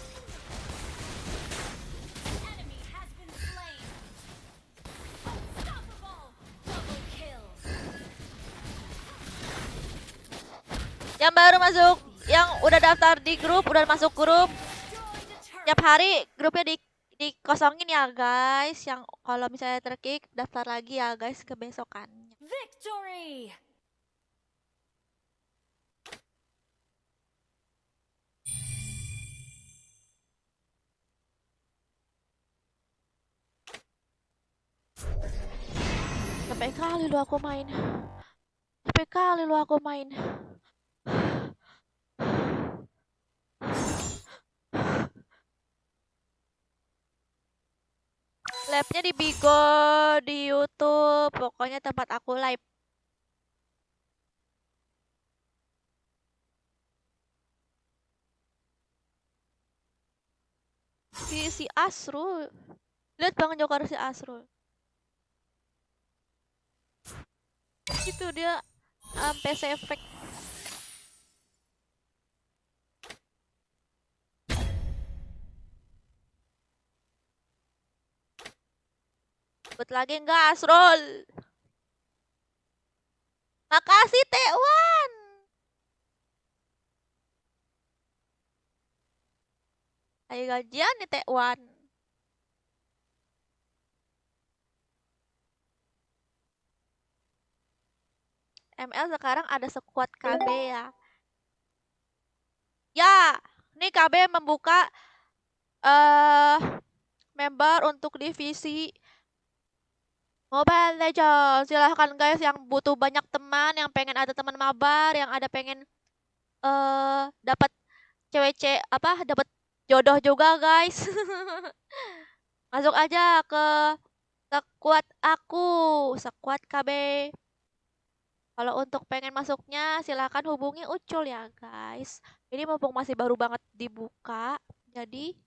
An enemy has been slain. Unstoppable. Double kill. Yang baru masuk, yang udah daftar di grup, udah masuk grup. Destroy the turret. Tiap hari grupnya dikosongin ya guys. Yang kalau misalnya terkick daftar lagi ya guys kebesokannya. Victory. Sampai kali lu aku main. Sampai kali lu aku main. Live-nya di Bigo, di YouTube, pokoknya tempat aku live. Si Asrul. Lihat Bang Jokar si Asrul. Itu dia PC efek. Buat lagi enggak Asrul? Makasih Tekwan. Ayo gajian nih Tekwan. ML sekarang ada sekuat KB ya. Ya, Nih KB membuka member untuk divisi Mobile Legends. Silahkan guys yang butuh banyak teman, yang pengen ada teman mabar, yang ada pengen dapat cewek dapat jodoh juga guys. Masuk aja ke squad aku, squad KB. Kalau untuk pengen masuknya silahkan hubungi Ucul ya guys. Ini mumpung masih baru banget dibuka, jadi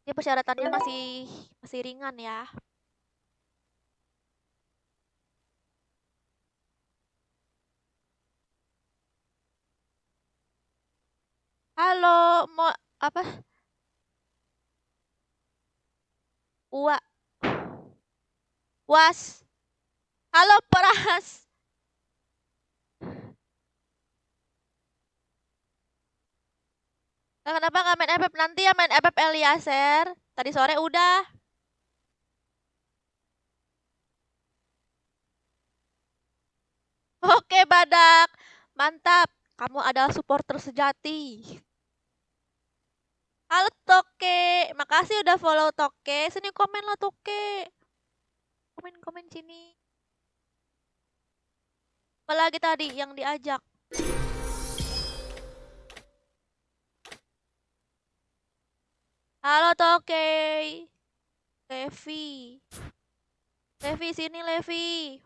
ini persyaratannya masih ringan ya. Halo, mau apa? Was. Halo Pras. Nah, kenapa nggak main FF? Nanti ya main FF Eliezer. Tadi sore udah. Oke Badak. Mantap. Kamu adalah supporter sejati. Halo Toke. Makasih udah follow Toke. Sini komen lah Toke. Komen sini. Apalagi tadi yang diajak. Halo Toke. Levi. Levi sini Levi.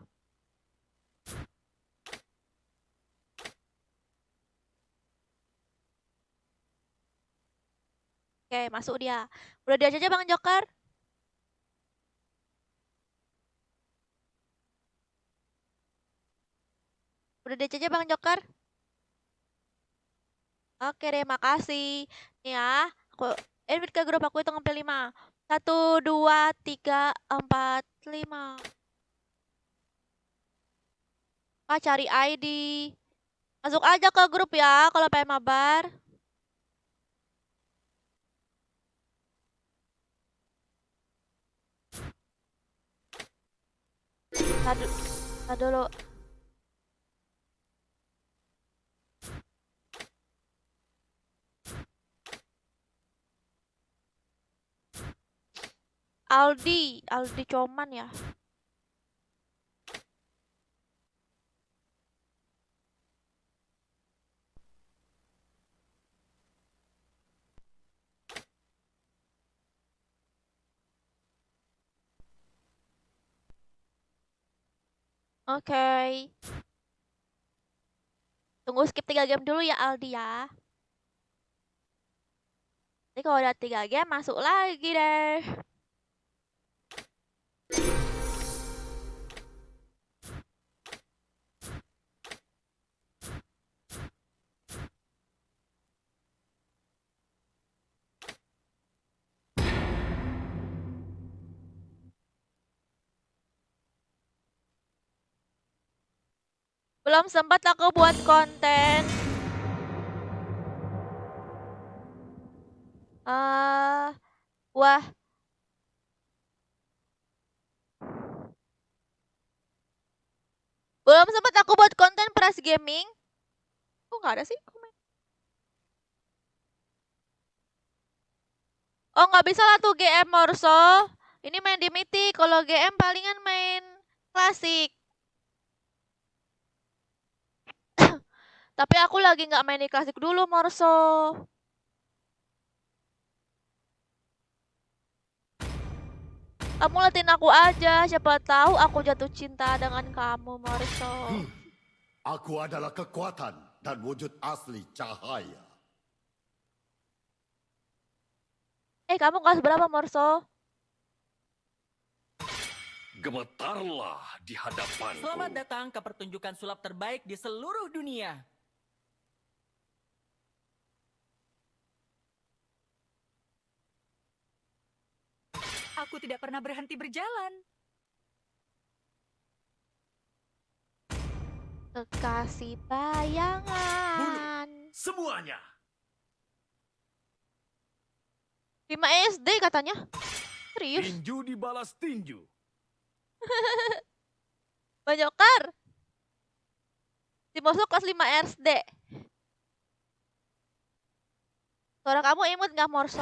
Oke, masuk dia. Udah diajak aja Bang Joker. Udah diajak aja Bang Joker. Oke deh, makasih. Nih ya, aku invite ke grup aku hitung sampai 5. 1, 2, 3, 4, 5. Cari ID. Masuk aja ke grup ya kalau pengen mabar. Tadi dulu. Aldi Coman ya. Oke. Tunggu skip 3 game dulu ya Aldi ya. Nanti kalau udah 3 game masuk lagi deh. Belum sempat aku buat konten. Wah. Belum sempat aku buat konten Pras Gaming. Kok nggak ada sih komen? Oh nggak bisa lah tuh GM Morso. Ini main di Mythic. Kalau GM palingan main klasik. Tapi aku lagi nggak main di klasik dulu Morso. Kamu liatin aku aja, siapa tahu aku jatuh cinta dengan kamu, Morso. Aku adalah kekuatan dan wujud asli cahaya. Kamu kelas berapa, Morso? Gemetarlah di hadapanku. Selamat datang ke pertunjukan sulap terbaik di seluruh dunia. Aku tidak pernah berhenti berjalan. Kekasih bayangan. Semuanya. 5 SD katanya. Serius? Tinju dibalas tinju. Banyokar. Si Morso kelas 5 SD. Suara kamu imut nggak, Morso?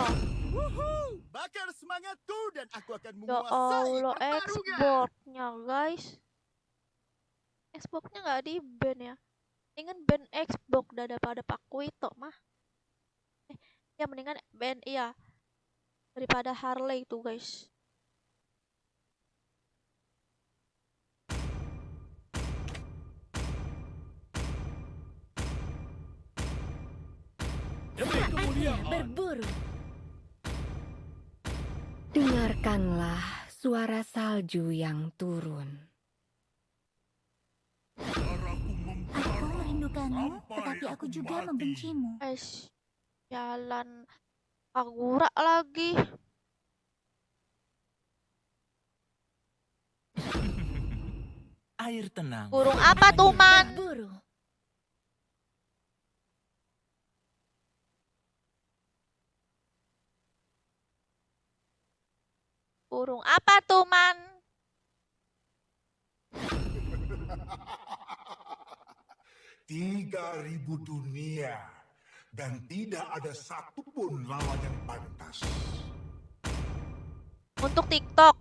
Wuhu, bakar semangatku dan aku akan Ya menguasai Allah, pertarungan. Xbox-nya guys. Xbox-nya nggak di ban ya. Mendingan ban Xbox daripada paku itu mah. Ya mendingan ban iya daripada Harley itu guys. Demi kemuliaan. Berburu. Dengarkanlah suara salju yang turun. Aku merindukanmu, tetapi aku juga membencimu. Jalan Kagura lagi. Air tenang. Burung apa tuh, Man? Berburu. Burung apa tuh, Man? Tiga 3.000 dunia. Dan tidak ada satupun lawan yang pantas. Untuk TikTok.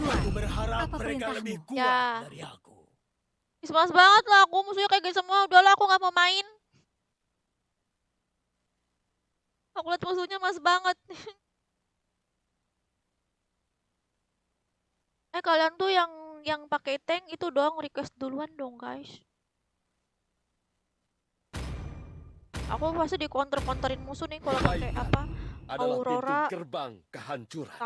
Aku berharap Apa mereka perintahmu? lebih kuat Ya. dari aku. Semangat banget lah aku, musuhnya kayak gini semua. Udahlah, aku nggak mau main. Aku liat musuhnya mas banget. Kalian tuh yang pakai tank itu dong request duluan dong guys. Aku pasti di counterin musuh nih kalau pakai Kebaikan apa adalah Aurora. pintu gerbang kehancuran.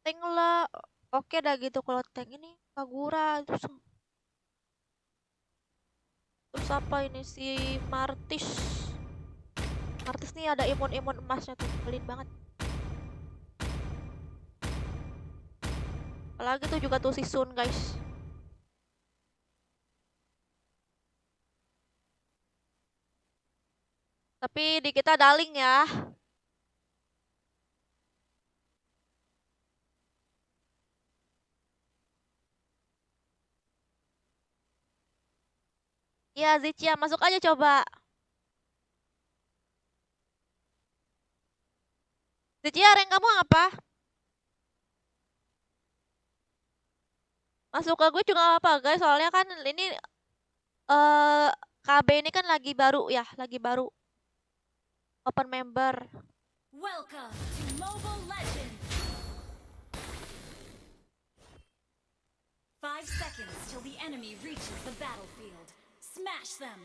Tank lah. Oke dah gitu kalau tank ini Kagura terus apa ini si Martis. Martis nih ada imun-imun emasnya tuh, pelin banget. Apalagi tuh juga tuh si Sun guys. Tapi di kita daling ya. Ya Zicia, masuk aja coba. Zicia, rank kamu apa? Masuk ke gue juga gak apa guys, soalnya kan ini KB ini kan lagi baru ya, lagi baru open member. Welcome to Mobile Legends. 5 seconds till the enemy reaches the battlefield. Smash them.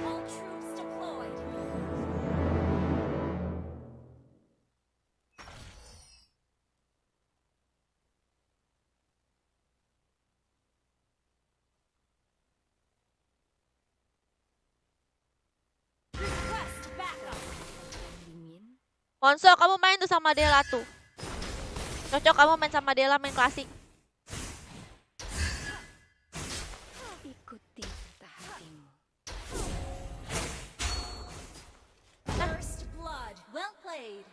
All troops deployed. Request backup. Monso, kamu main tuh sama Dela tuh. Cocok kamu main sama Dela, main klasik. Ikuti kata hatimu. First blood. Well played.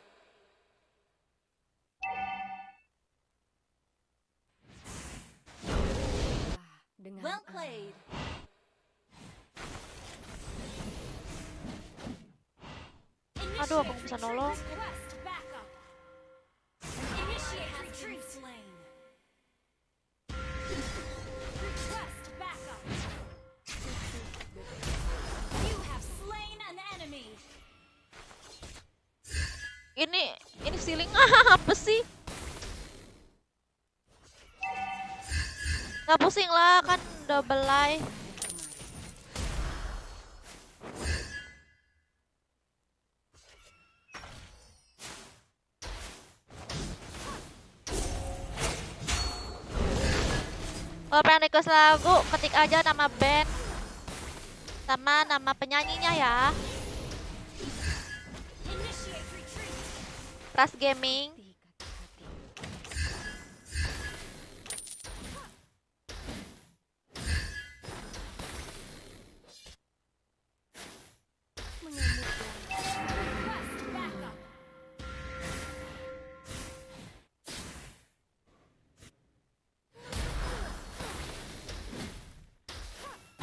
Dengan Well played. Aduh, aku bisa nolong. Request backup. Initiate retreat. Slain. Request backup. You have slain an enemy. Ini ceiling apa sih? Nggak pusing lah, kan double life. Kalau pengen request lagu, ketik aja nama band sama nama penyanyinya ya. Initiate retreat. Ras Gaming. Request backup.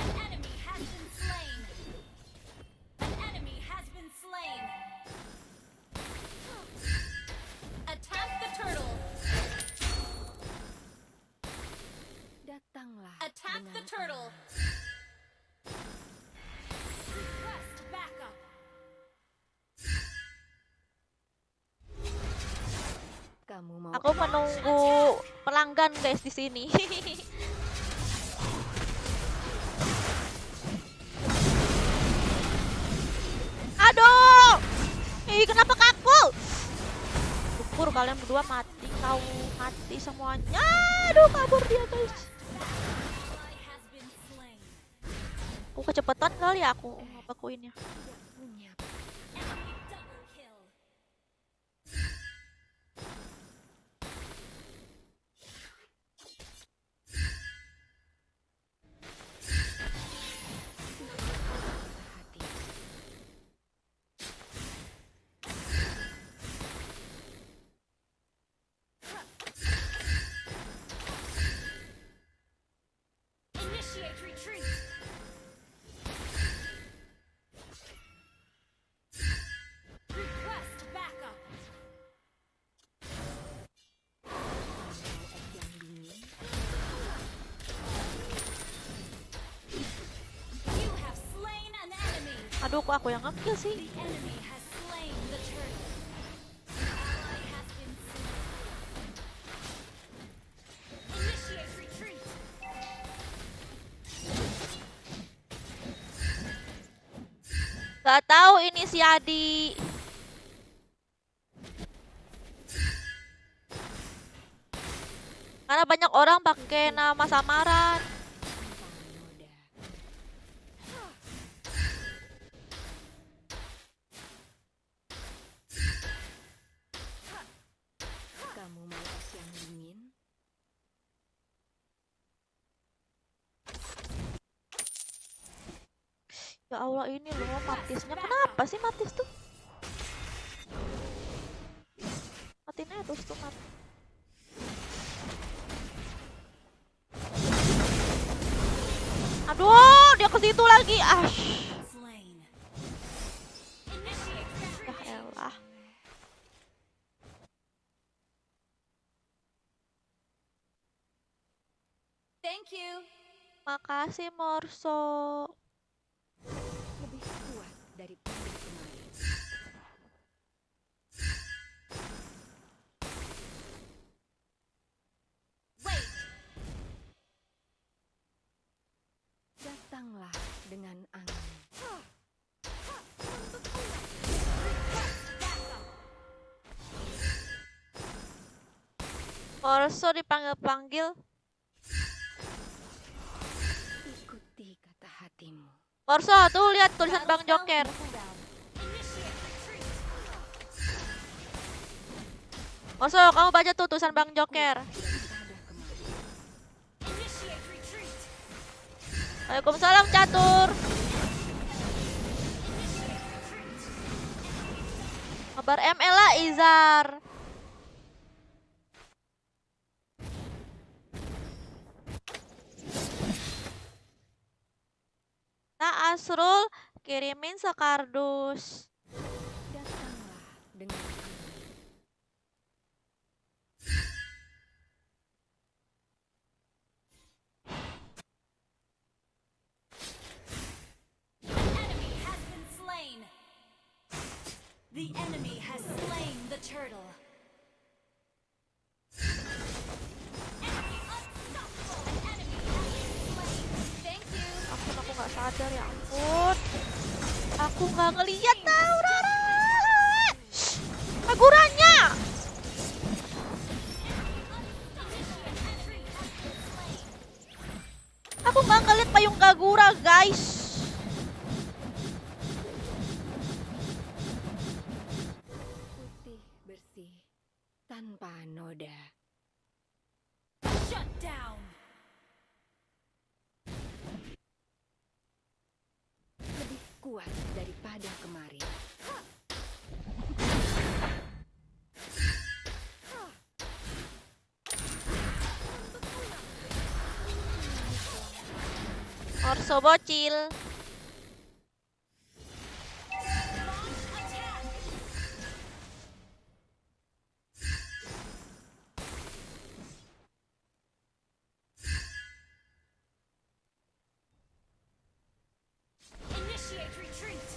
An Aku menunggu pelanggan guys di sini. Aduh, kenapa kaku? Syukur kalian berdua mati, kau mati semuanya. Aduh, kabur dia guys. Aku kecepatan kali ya aku ngebakuinnya. Initiate retreat. Request backup. You have slain an enemy. Aduh, kok aku yang ngekill sih? The enemy has slain the turtle. Ally has been slain. Initiate retreat. Gak tahu ini si Adi. Karena banyak orang pakai nama samaran. Kamu mau es yang dingin? Ya Allah, ini loh Matisnya. Kenapa sih Matis tuh? Matiin aja terus tuh mati. Aduh, dia ke situ lagi. Slain. Initiate retreat. Ya elah. Thank you. Makasih Morso. Lebih kuat daripada kemarin. Wait. Datanglah dengan angin. Morso dipanggil-panggil. Ikuti kata hatimu. Morso, tuh lihat tulisan Bang Joker. Initiate retreat. Morso, kamu baca tuh tulisan Bang Joker. Initiate retreat. Waalaikumsalam Catur. Kabar ML lah Izar. Nah, Asrul kirimin sekardus. Datanglah dengan angin. Enemy has been slain. The enemy has slain the turtle. Enemy unstoppable. An enemy has been slain. Thank you. Aku nggak sadar, ya ampun. Aku nggak ngeliat tahu Rara. Kagurannya. Aku nggak ngeliat payung Kagura guys. Putih bersih tanpa noda. Shut down. Lebih kuat daripada kemarin. Orso bocil. Initiate retreat.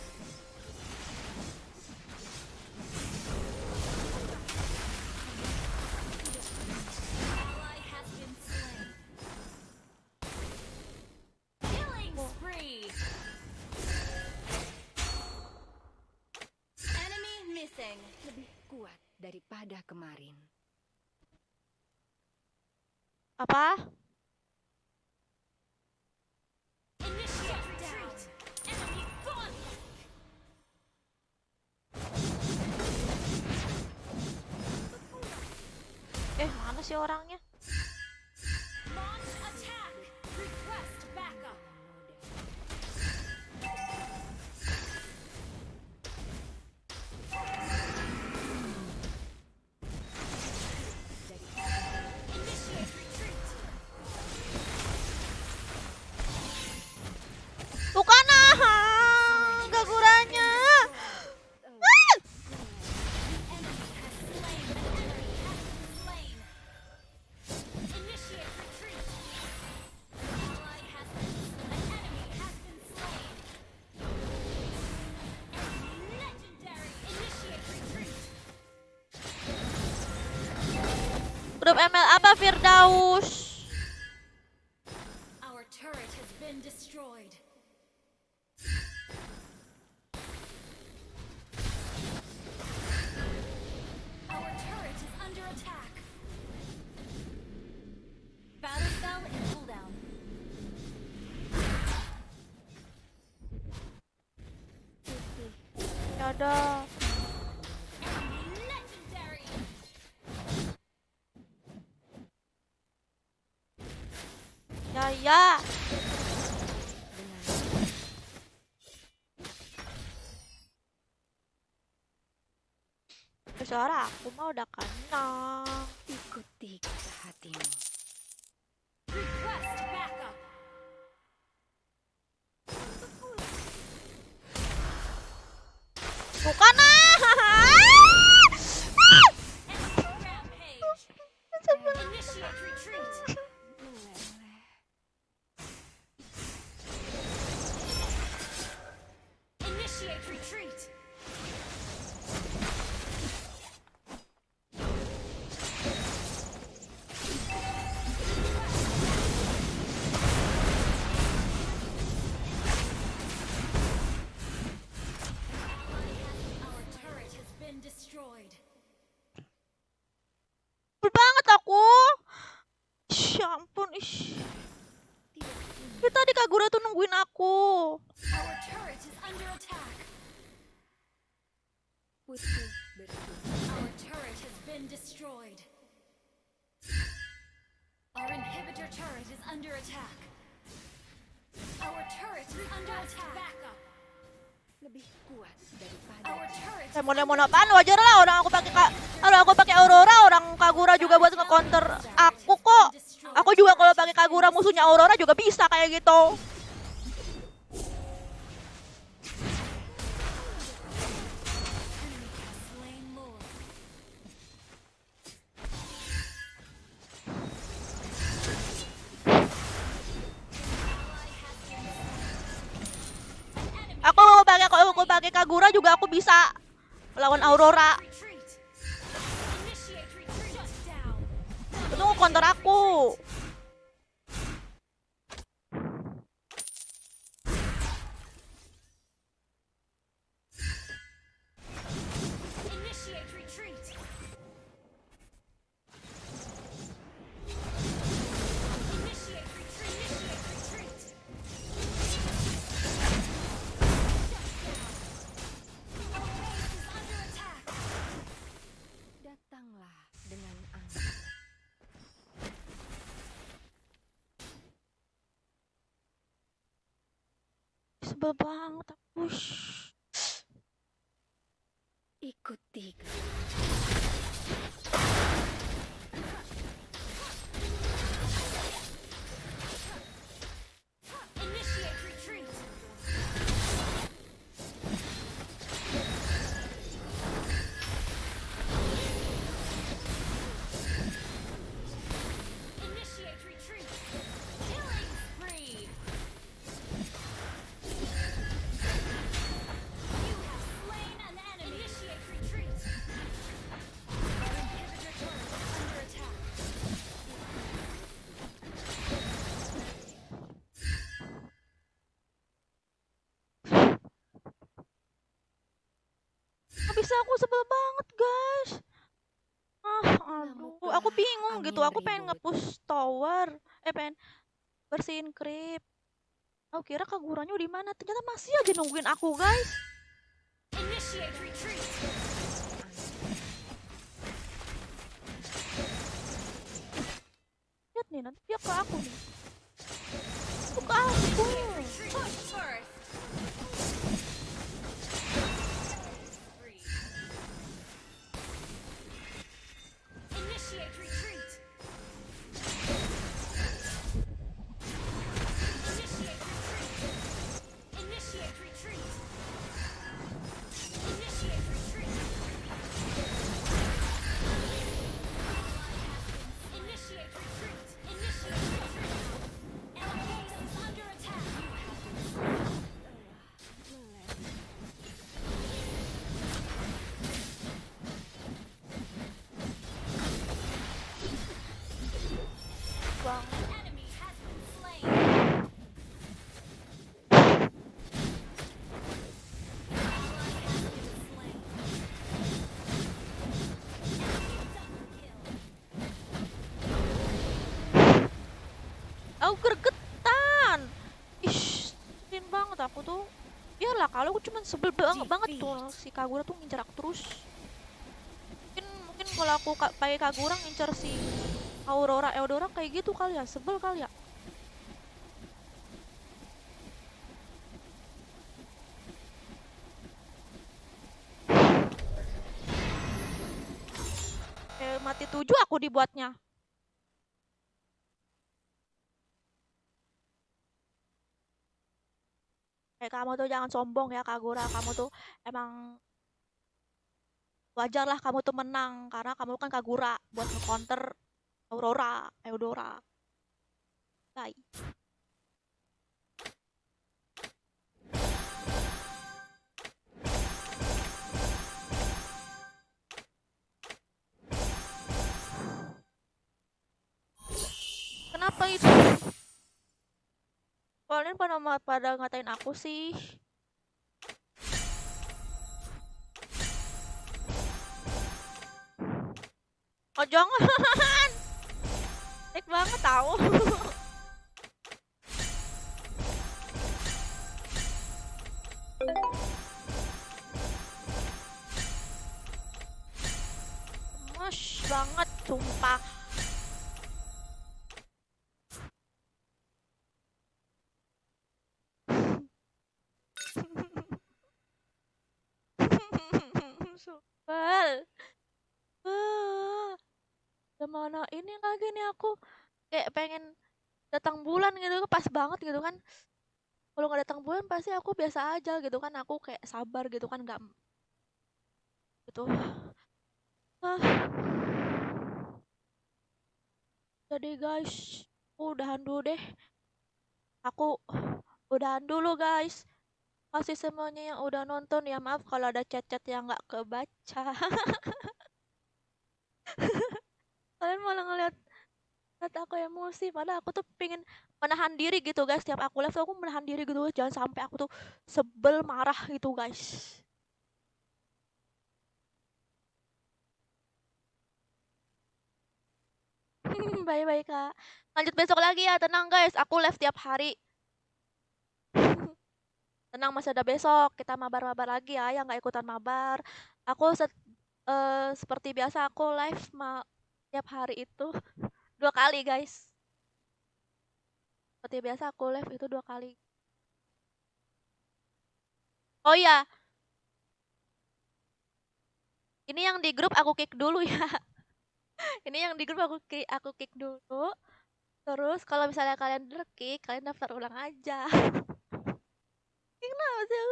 killing. Lebih kuat daripada kemarin. Apa? Initiate retreat. Enemy gone. Mana sih orangnya? Launch attack. Request backup. Initiate retreat. Bukan Kaguranya. Initiate retreat. Ally has been an enemy has been slain. Legendary. Initiate retreat. Grup ML apa Firdaus? Our turret has been destroyed. Our turret is under attack. Battle spell in cooldown. Ya ada. Enemy legendary. Ya. Suara aku mah udah kena. Ikuti kata hatimu. Request backup. Bukan Enemy rampage. Initiate retreat. Initiate retreat. Our turret has been destroyed. banget aku. Ya ampun, ish. Tadi Kagura tuh nungguin aku. Our turret is under attack. Putih bersih. Our turret has been destroyed. Our inhibitor turret is under attack. Our turret is under attack. Backup. Lebih kuat daripada Our turret is Lemon apaan? Wajar lah orang aku pakai kalau aku pakai Aurora, orang Kagura juga buat nge-counter aku kok. Aku juga kalau pakai Kagura musuhnya Aurora juga bisa kayak gitu. slain Lord. Aku pakai Kagura juga aku bisa melawan Aurora. Retreat. Initiate retreat. Shut down. Itu nge-counter aku. Initiate retreat. Initiate retreat. Initiate retreat. Our base is under attack. datanglah dengan angin. Sebel banget aku. Ikuti Initiate retreat. Initiate retreat. Killing spree. You have slain an enemy. Initiate retreat. bisa, aku sebel banget, guys. Aduh, aku bingung gitu. Aku pengen nge-push tower, pengen bersihin creep. Aku kira Kaguranya di mana? Ternyata masih aja nungguin aku, guys. Initiate retreat. Lihat nih, nanti dia ke aku nih. Itu ke aku. Push first. Initiate retreat. Initiate retreat. Initiate retreat. Initiate retreat. Initiate retreat. Our base is under attack. Bang. Enemy has been slain. Aku gregetan. Ish, sedih banget aku tuh. Iyalah, kalau aku cuman sebel banget tuh si Kagura tuh ngincer aku terus. Mungkin kalau aku pakai Kagura ngincer si Aurora Eudora kayak gitu kali ya, sebel kali ya. Mati 7 aku dibuatnya. Kamu tuh jangan sombong ya Kagura, kamu tuh emang wajar lah kamu tuh menang karena kamu kan Kagura buat nge-counter Aurora, Eudora. Bye. Kenapa itu? Kalian pada ngatain aku sih. Oh jangan. Baik banget tahu. Mas banget sumpah. Sumpah. Mana ini lagi nih aku kayak pengen datang bulan gitu, pas banget gitu kan. Kalau nggak datang bulan pasti aku biasa aja gitu kan, aku kayak sabar gitu kan, nggak gitu. Jadi guys, udahan dulu deh. Aku udahan dulu guys. Masih semuanya yang udah nonton ya, maaf kalau ada chat-chat yang nggak kebaca. Kalian malah ngeliat aku emosi, padahal aku tuh pengen menahan diri gitu guys. Tiap aku live tuh aku menahan diri gitu, jangan sampai aku tuh sebel marah gitu guys. Bye-bye kak, lanjut besok lagi ya, tenang guys, aku live tiap hari. Tenang, masih ada besok, kita mabar-mabar lagi ya, yang nggak ikutan mabar. Aku seperti biasa aku live tiap hari itu 2 kali guys. Seperti biasa aku live itu 2 kali. Oh iya, ini yang di grup aku kick dulu ya. Ini yang di grup aku kick dulu. Terus kalau misalnya kalian kick, kalian daftar ulang aja. Kenapa sih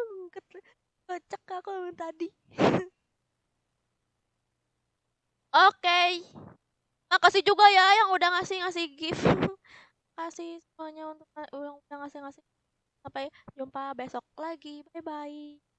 kocak aku tadi? Oke. Makasih juga ya yang udah ngasih gift. Kasih semuanya untuk yang udah ngasih. Sampai jumpa besok lagi. Bye bye.